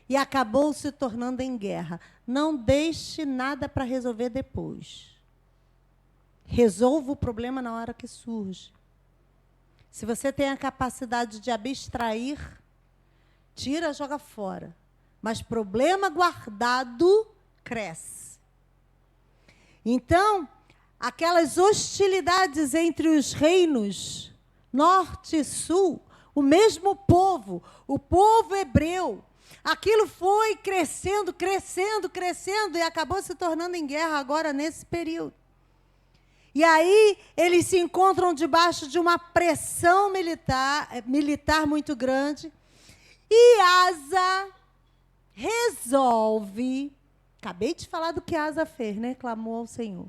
e acabou se tornando em guerra. Não deixe nada para resolver depois. Resolva o problema na hora que surge. Se você tem a capacidade de abstrair, tira, joga fora. Mas problema guardado cresce. Então, aquelas hostilidades entre os reinos, norte e sul, o mesmo povo, o povo hebreu, aquilo foi crescendo, crescendo, crescendo e acabou se tornando em guerra agora nesse período. E aí eles se encontram debaixo de uma pressão militar muito grande. E Asa resolve, acabei de falar do que Asa fez, né? Clamou ao Senhor.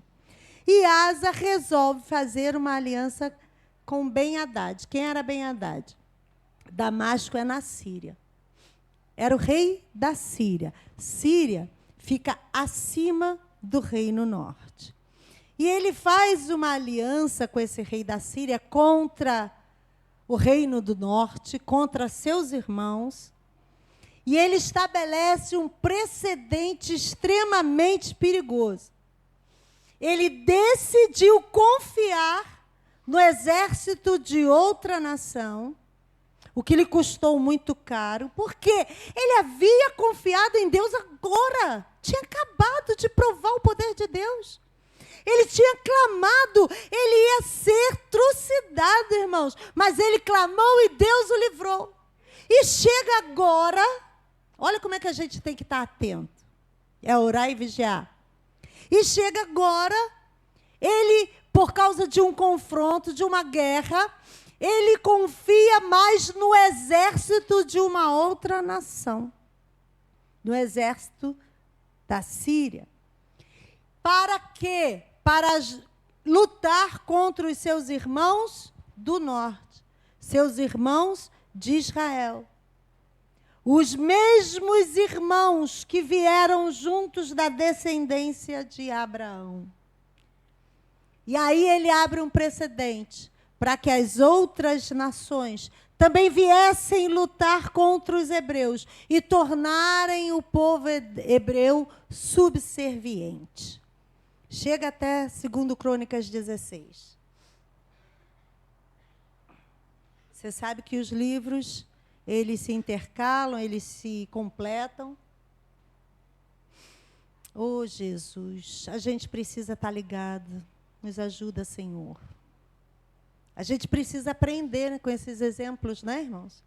E Asa resolve fazer uma aliança com Ben-Hadad. Quem era Ben-Hadad? Damasco é na Síria. Era o rei da Síria. Síria fica acima do Reino Norte. E ele faz uma aliança com esse rei da Síria contra o Reino do Norte, contra seus irmãos. E ele estabelece um precedente extremamente perigoso. Ele decidiu confiar no exército de outra nação, o que lhe custou muito caro, porque ele havia confiado em Deus agora. Tinha acabado de provar o poder de Deus. Ele tinha clamado, ele ia ser trucidado, irmãos. Mas ele clamou e Deus o livrou. E chega agora, olha como é que a gente tem que estar atento. É orar e vigiar. E chega agora, ele, por causa de um confronto, de uma guerra, ele confia mais no exército de uma outra nação. No exército da Síria. Para quê? Para lutar contra os seus irmãos do norte. Seus irmãos de Israel. Os mesmos irmãos que vieram juntos da descendência de Abraão. E aí ele abre um precedente para que as outras nações também viessem lutar contra os hebreus e tornarem o povo hebreu subserviente. Chega até 2 Crônicas 16. Você sabe que os livros, eles se intercalam, eles se completam. Oh, Jesus, a gente precisa estar ligado. Nos ajuda, Senhor. A gente precisa aprender com esses exemplos, né, irmãos?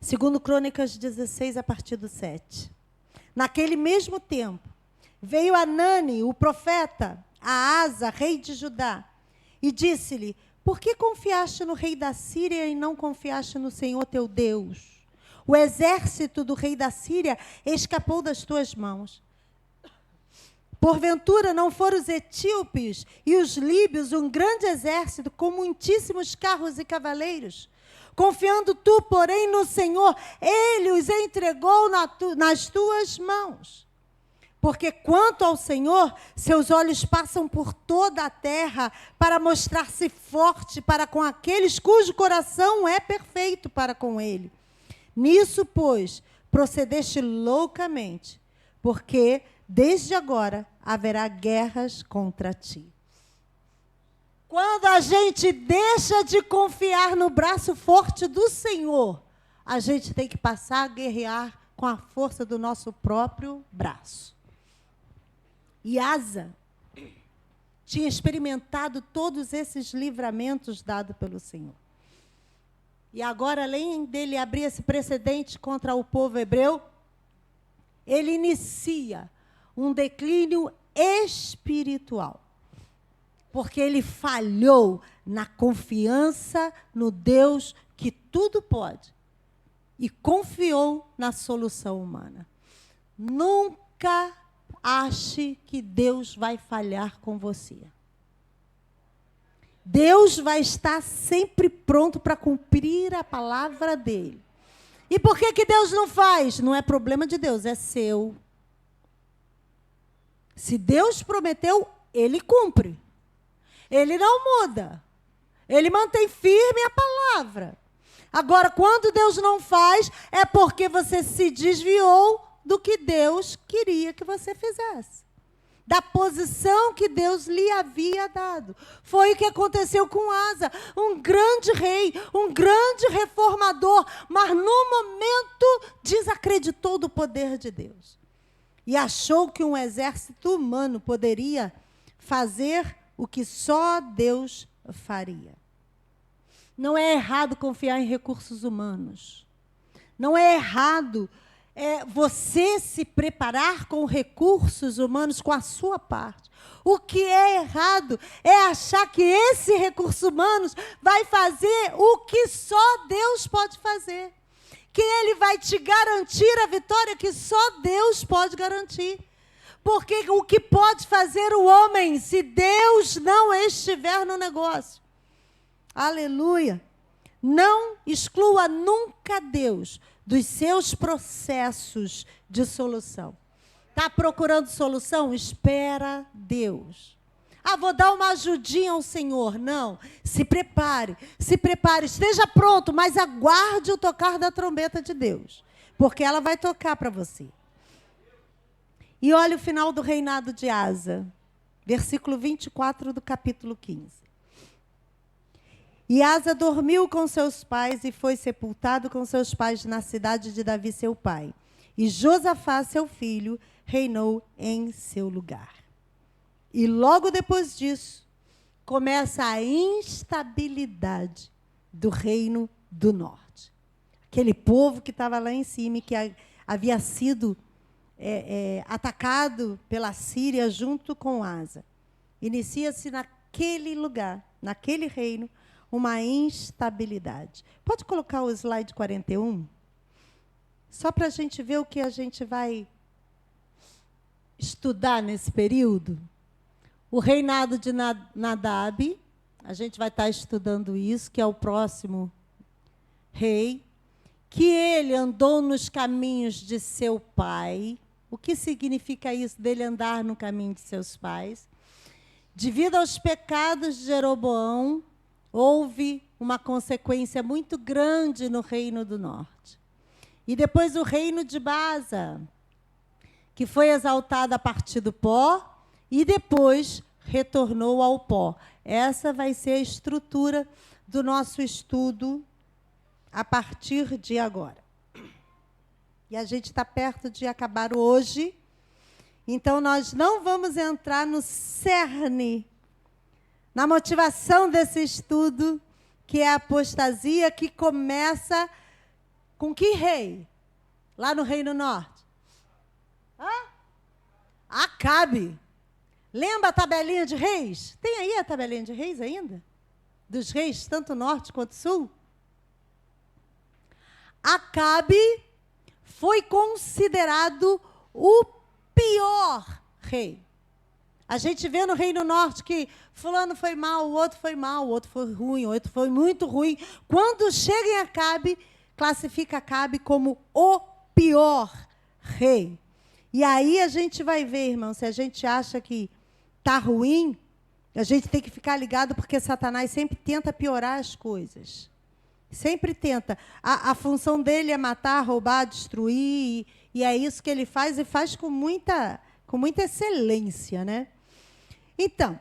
2 Crônicas 16, a partir do 7. Naquele mesmo tempo, veio Anani, o profeta, a Asa, rei de Judá, e disse-lhe: por que confiaste no rei da Síria e não confiaste no Senhor teu Deus? O exército do rei da Síria escapou das tuas mãos. Porventura não foram os etíopes e os líbios um grande exército com muitíssimos carros e cavaleiros? Confiando tu, porém, no Senhor, ele os entregou nas tuas mãos. Porque quanto ao Senhor, seus olhos passam por toda a terra para mostrar-se forte para com aqueles cujo coração é perfeito para com ele. Nisso, pois, procedeste loucamente, porque desde agora haverá guerras contra ti. Quando a gente deixa de confiar no braço forte do Senhor, a gente tem que passar a guerrear com a força do nosso próprio braço. E Asa tinha experimentado todos esses livramentos dados pelo Senhor. E agora, além dele abrir esse precedente contra o povo hebreu, ele inicia um declínio espiritual. Porque ele falhou na confiança no Deus que tudo pode. E confiou na solução humana. Nunca ache que Deus vai falhar com você. Deus vai estar sempre pronto para cumprir a palavra dele. E por que Deus não faz? Não é problema de Deus, é seu. Se Deus prometeu, ele cumpre. Ele não muda. Ele mantém firme a palavra. Agora, quando Deus não faz, é porque você se desviou do que Deus queria que você fizesse. Da posição que Deus lhe havia dado. Foi o que aconteceu com Asa, um grande rei, um grande reformador, mas no momento desacreditou do poder de Deus. E achou que um exército humano poderia fazer o que só Deus faria. Não é errado confiar em recursos humanos. Não é errado você se preparar com recursos humanos, com a sua parte. O que é errado é achar que esse recurso humano vai fazer o que só Deus pode fazer. que Ele vai te garantir a vitória que só Deus pode garantir. Porque o que pode fazer o homem se Deus não estiver no negócio? Aleluia! Não exclua nunca Deus dos seus processos de solução. Está procurando solução? Espera Deus. Vou dar uma ajudinha ao Senhor. Não, se prepare, esteja pronto, mas aguarde o tocar da trombeta de Deus, porque ela vai tocar para você. E olha o final do reinado de Asa, versículo 24 do capítulo 15. E Asa dormiu com seus pais e foi sepultado com seus pais na cidade de Davi, seu pai. E Josafá, seu filho, reinou em seu lugar. E logo depois disso, começa a instabilidade do reino do norte. Aquele povo que estava lá em cima, que havia sido atacado pela Síria junto com Asa. Inicia-se naquele lugar, naquele reino, uma instabilidade. Pode colocar o slide 41? Só para a gente ver o que a gente vai estudar nesse período. O reinado de Nadab, a gente vai estar estudando isso, que é o próximo rei, que ele andou nos caminhos de seu pai. O que significa isso, dele andar no caminho de seus pais? Devido aos pecados de Jeroboão, houve uma consequência muito grande no reino do norte. E depois o reino de Baasa, que foi exaltado a partir do pó, e depois retornou ao pó. Essa vai ser a estrutura do nosso estudo a partir de agora. E a gente está perto de acabar hoje, então nós não vamos entrar no cerne, na motivação desse estudo, que é a apostasia, que começa com que rei? Lá no Reino Norte? Acabe. Lembra a tabelinha de reis? Tem aí a tabelinha de reis ainda? Dos reis, tanto norte quanto sul? Acabe foi considerado o pior rei. A gente vê no Reino Norte que fulano foi mal, o outro foi mal, o outro foi ruim, o outro foi muito ruim. Quando chega em Acabe, classifica Acabe como o pior rei. E aí a gente vai ver, irmão, se a gente acha que está ruim, a gente tem que ficar ligado, porque Satanás sempre tenta piorar as coisas. Sempre tenta. A função dele é matar, roubar, destruir, e é isso que ele faz, e faz com muita excelência, né? Então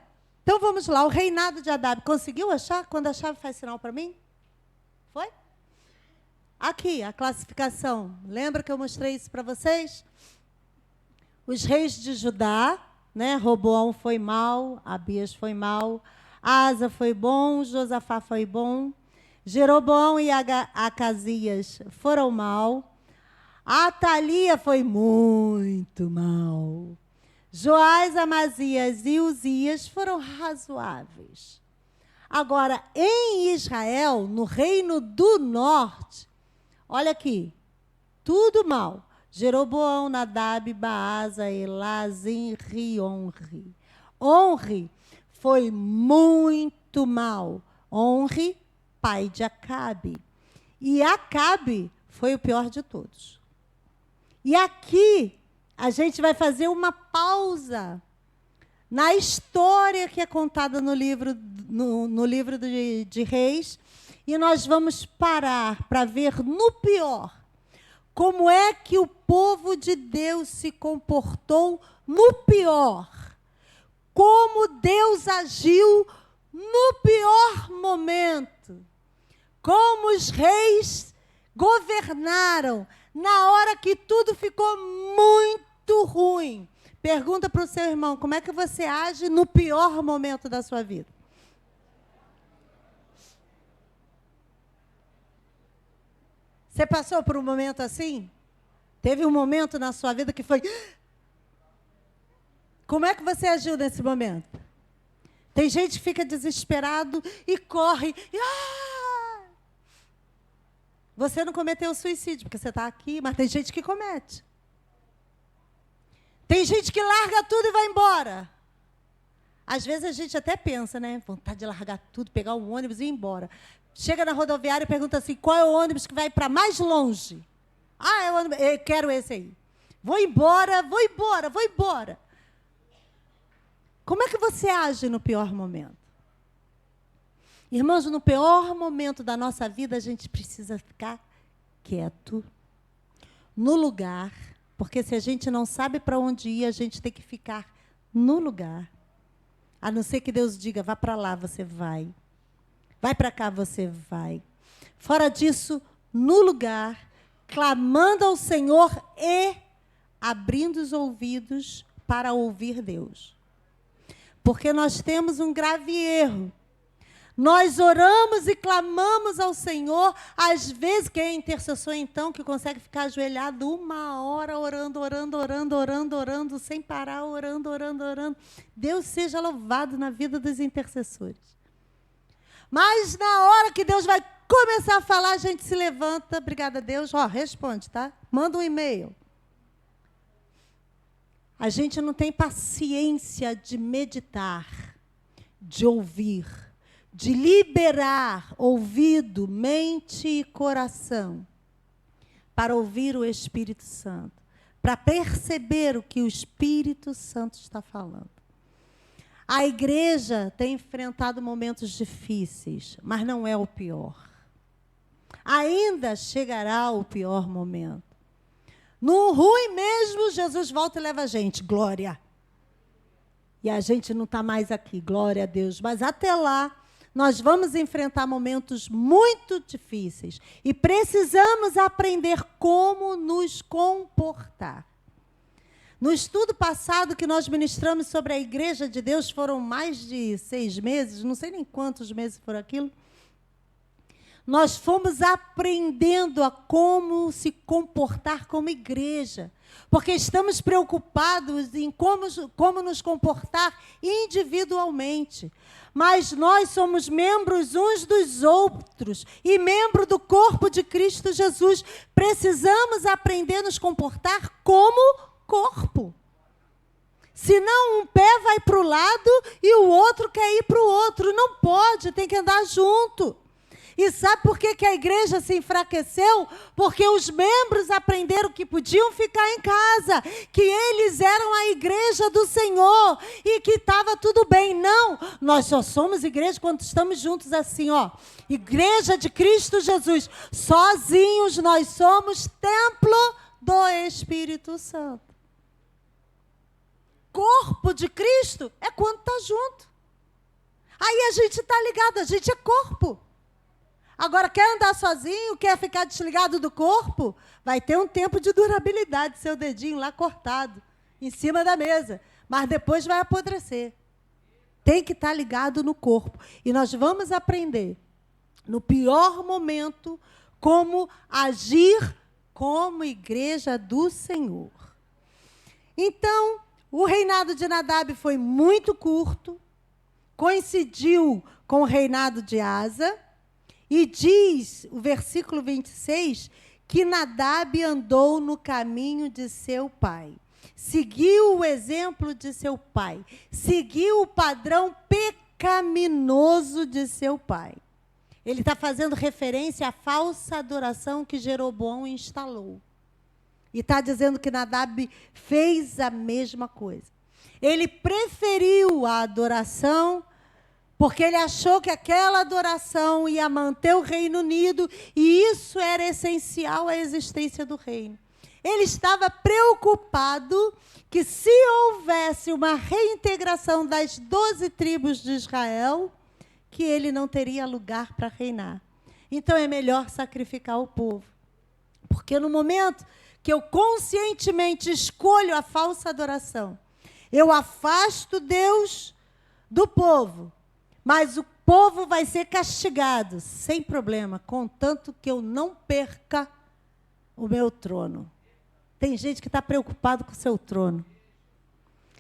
vamos lá, o reinado de Nadab. Conseguiu achar? Quando a chave faz sinal para mim? Foi? Aqui, a classificação. Lembra que eu mostrei isso para vocês? Os reis de Judá, né? Roboão foi mal, Abias foi mal, Asa foi bom, Josafá foi bom, Jeroboão e Acasias foram mal, Atalia foi muito mal, Joás, Amazias e Uzias foram razoáveis. Agora, em Israel, no reino do norte, olha aqui, tudo mal. Jeroboão, Nadab, Baasa, Elá, Zinri, Onri. Onri foi muito mal. Onri, pai de Acabe. E Acabe foi o pior de todos. E aqui a gente vai fazer uma pausa na história que é contada no livro, no livro de Reis, e nós vamos parar para ver no pior como é que o povo de Deus se comportou no pior. Como Deus agiu no pior momento. Como os reis governaram na hora que tudo ficou muito ruim. Pergunta para o seu irmão, como é que você age no pior momento da sua vida? Você passou por um momento assim? Teve um momento na sua vida que foi... Como é que você agiu nesse momento? Tem gente que fica desesperado e corre. Você não cometeu suicídio, porque você está aqui, mas tem gente que comete. Tem gente que larga tudo e vai embora. Às vezes a gente até pensa, né? Vontade de largar tudo, pegar um ônibus e ir embora. Chega na rodoviária e pergunta assim, qual é o ônibus que vai para mais longe? Ah, é o ônibus, eu quero esse aí. Vou embora, vou embora, vou embora. Como é que você age no pior momento? Irmãos, no pior momento da nossa vida, a gente precisa ficar quieto, no lugar, porque se a gente não sabe para onde ir, a gente tem que ficar no lugar. A não ser que Deus diga, vá para lá, você vai. Vai para cá, você vai. Fora disso, no lugar, clamando ao Senhor e abrindo os ouvidos para ouvir Deus. Porque nós temos um grave erro. Nós oramos e clamamos ao Senhor, às vezes, quem é intercessor, então, que consegue ficar ajoelhado 1 hora orando, sem parar, orando. Deus seja louvado na vida dos intercessores. Mas na hora que Deus vai começar a falar, a gente se levanta, obrigada a Deus, responde, tá? Manda um e-mail. A gente não tem paciência de meditar, de ouvir, de liberar ouvido, mente e coração para ouvir o Espírito Santo, para perceber o que o Espírito Santo está falando. A igreja tem enfrentado momentos difíceis, mas não é o pior. Ainda chegará o pior momento. No ruim mesmo, Jesus volta e leva a gente, glória. E a gente não está mais aqui, glória a Deus. Mas até lá, nós vamos enfrentar momentos muito difíceis. E precisamos aprender como nos comportar. No estudo passado que nós ministramos sobre a Igreja de Deus, foram mais de 6 meses, não sei nem quantos meses foram aquilo. Nós fomos aprendendo a como se comportar como igreja, porque estamos preocupados em como nos comportar individualmente. Mas nós somos membros uns dos outros e membro do corpo de Cristo Jesus. Precisamos aprender a nos comportar como corpo. Senão um pé vai para o lado e o outro quer ir para o outro. Não pode, tem que andar junto. E sabe por que a igreja se enfraqueceu? Porque os membros aprenderam que podiam ficar em casa, que eles eram a igreja do Senhor e que estava tudo bem. Não, nós só somos igreja quando estamos juntos assim, Igreja de Cristo Jesus. Sozinhos nós somos templo do Espírito Santo. Corpo de Cristo é quando está junto. Aí a gente está ligado, a gente é corpo. Agora, quer andar sozinho, quer ficar desligado do corpo? Vai ter um tempo de durabilidade, seu dedinho lá cortado, em cima da mesa. Mas depois vai apodrecer. Tem que estar ligado no corpo. E nós vamos aprender, no pior momento, como agir como igreja do Senhor. Então, o reinado de Nadab foi muito curto, coincidiu com o reinado de Asa, e diz o versículo 26 que Nadab andou no caminho de seu pai. Seguiu o exemplo de seu pai. Seguiu o padrão pecaminoso de seu pai. Ele está fazendo referência à falsa adoração que Jeroboão instalou. E está dizendo que Nadab fez a mesma coisa. Ele preferiu a adoração porque ele achou que aquela adoração ia manter o Reino Unido e isso era essencial à existência do reino. Ele estava preocupado que se houvesse uma reintegração das 12 tribos de Israel, que ele não teria lugar para reinar. Então é melhor sacrificar o povo. Porque no momento que eu conscientemente escolho a falsa adoração, eu afasto Deus do povo. Mas o povo vai ser castigado, sem problema, contanto que eu não perca o meu trono. Tem gente que está preocupado com o seu trono.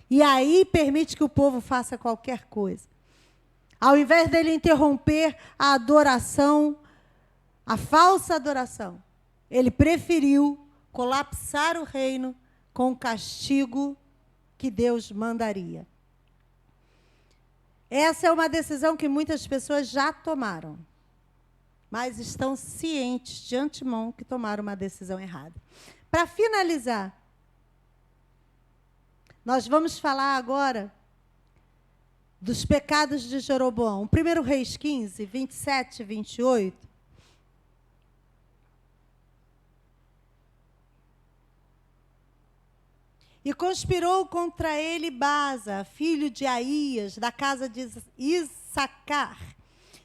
E aí permite que o povo faça qualquer coisa. Ao invés dele interromper a adoração a falsa adoração, ele preferiu colapsar o reino com o castigo que Deus mandaria. Essa é uma decisão que muitas pessoas já tomaram, mas estão cientes de antemão que tomaram uma decisão errada. Para finalizar, nós vamos falar agora dos pecados de Jeroboão. 1 Reis 15, 27 e 28. E conspirou contra ele Baasa, filho de Aías, da casa de Issacar,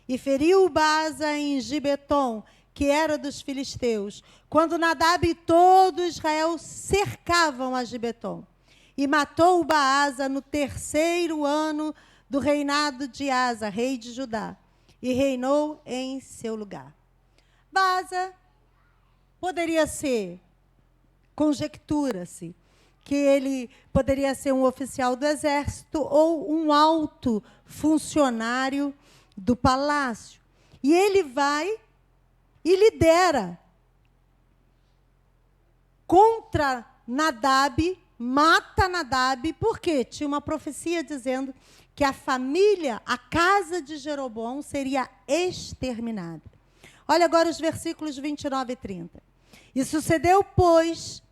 e feriu Baasa em Gibeton, que era dos filisteus, quando Nadab e todo Israel cercavam a Gibeton. E matou Baasa no 3º ano do reinado de Asa, rei de Judá, e reinou em seu lugar. Baasa poderia ser, conjectura-se, que ele poderia ser um oficial do exército ou um alto funcionário do palácio. E ele vai e lidera contra Nadab, mata Nadab, porque tinha uma profecia dizendo que a família, a casa de Jeroboão seria exterminada. Olha agora os versículos 29 e 30. E sucedeu, pois,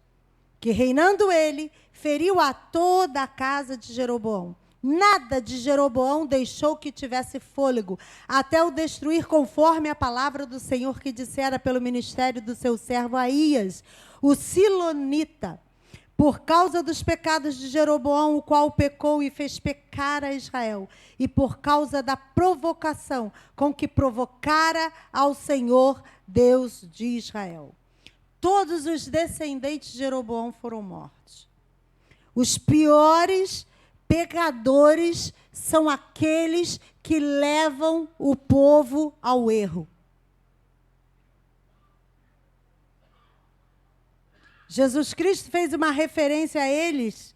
que reinando ele, feriu a toda a casa de Jeroboão. Nada de Jeroboão deixou que tivesse fôlego, até o destruir conforme a palavra do Senhor que dissera pelo ministério do seu servo Aías, o Silonita, por causa dos pecados de Jeroboão, o qual pecou e fez pecar a Israel, e por causa da provocação com que provocara ao Senhor, Deus de Israel. Todos os descendentes de Jeroboão foram mortos. Os piores pecadores são aqueles que levam o povo ao erro. Jesus Cristo fez uma referência a eles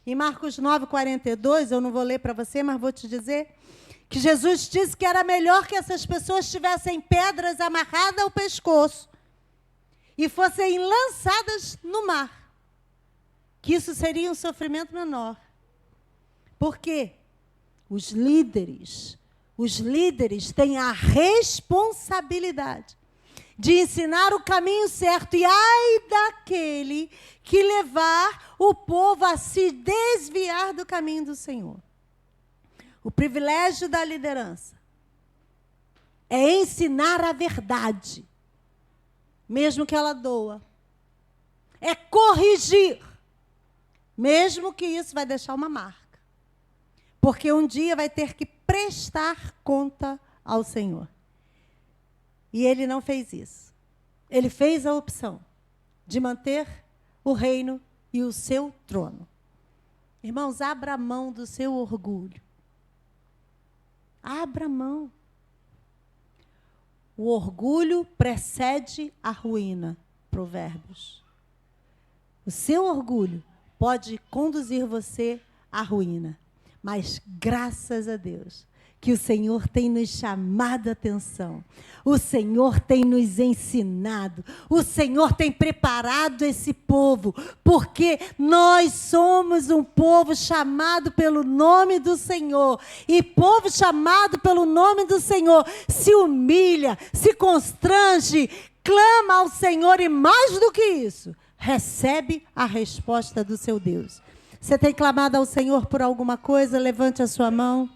em Marcos 9:42, eu não vou ler para você, mas vou te dizer, que Jesus disse que era melhor que essas pessoas tivessem pedras amarradas ao pescoço e fossem lançadas no mar, que isso seria um sofrimento menor. Por quê? Os líderes têm a responsabilidade de ensinar o caminho certo, e ai daquele que levar o povo a se desviar do caminho do Senhor. O privilégio da liderança é ensinar a verdade, mesmo que ela doa. É corrigir, mesmo que isso vai deixar uma marca. Porque um dia vai ter que prestar conta ao Senhor. E ele não fez isso. Ele fez a opção de manter o reino e o seu trono. Irmãos, abra mão do seu orgulho. Abra mão. O orgulho precede a ruína. Provérbios. O seu orgulho pode conduzir você à ruína. Mas graças a Deus que o Senhor tem nos chamado a atenção. O Senhor tem nos ensinado. O Senhor tem preparado esse povo, porque nós somos um povo chamado pelo nome do Senhor. E povo chamado pelo nome do Senhor se humilha, se constrange, clama ao Senhor e mais do que isso, recebe a resposta do seu Deus. Você tem clamado ao Senhor por alguma coisa? Levante a sua mão.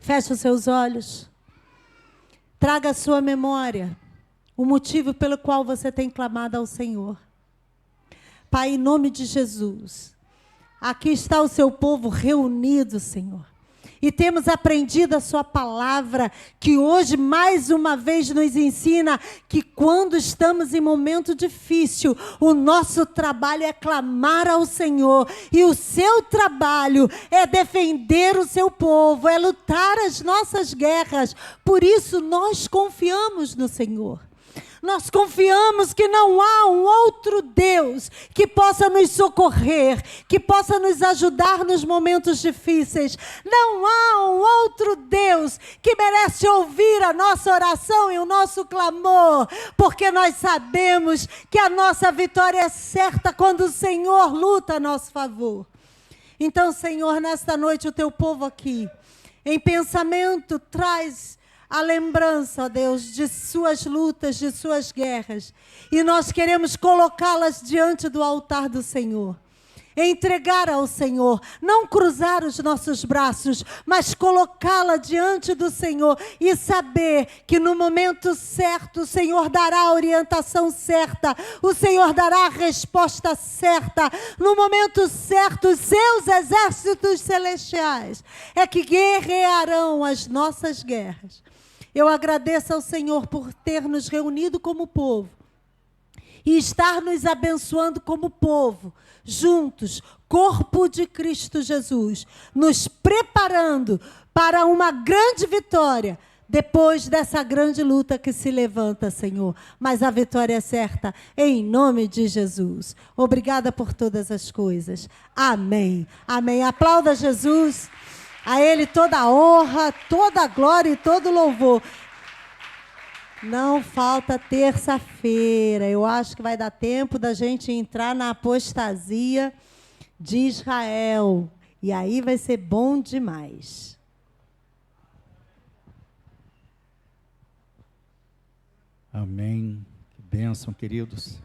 Feche os seus olhos. Traga à sua memória o motivo pelo qual você tem clamado ao Senhor. Pai, em nome de Jesus, aqui está o seu povo reunido, Senhor. E temos aprendido a sua palavra, que hoje mais uma vez nos ensina que quando estamos em momento difícil, o nosso trabalho é clamar ao Senhor. E o seu trabalho é defender o seu povo, é lutar as nossas guerras. Por isso nós confiamos no Senhor. Nós confiamos que não há um outro Deus que possa nos socorrer, que possa nos ajudar nos momentos difíceis. Não há um outro Deus que merece ouvir a nossa oração e o nosso clamor, porque nós sabemos que a nossa vitória é certa quando o Senhor luta a nosso favor. Então, Senhor, nesta noite o teu povo aqui, em pensamento, traz a lembrança, ó Deus, de suas lutas, de suas guerras. E nós queremos colocá-las diante do altar do Senhor. Entregar ao Senhor, não cruzar os nossos braços, mas colocá-la diante do Senhor e saber que no momento certo o Senhor dará a orientação certa, o Senhor dará a resposta certa, no momento certo os seus exércitos celestiais é que guerrearão as nossas guerras. Eu agradeço ao Senhor por ter nos reunido como povo e estar nos abençoando como povo, juntos, corpo de Cristo Jesus, nos preparando para uma grande vitória, depois dessa grande luta que se levanta, Senhor. Mas a vitória é certa, em nome de Jesus. Obrigada por todas as coisas. Amém. Amém. Aplauda Jesus. A Ele toda a honra, toda a glória e todo o louvor. Não falta terça-feira. Eu acho que vai dar tempo da gente entrar na apostasia de Israel. E aí vai ser bom demais. Amém. Que bênção, queridos.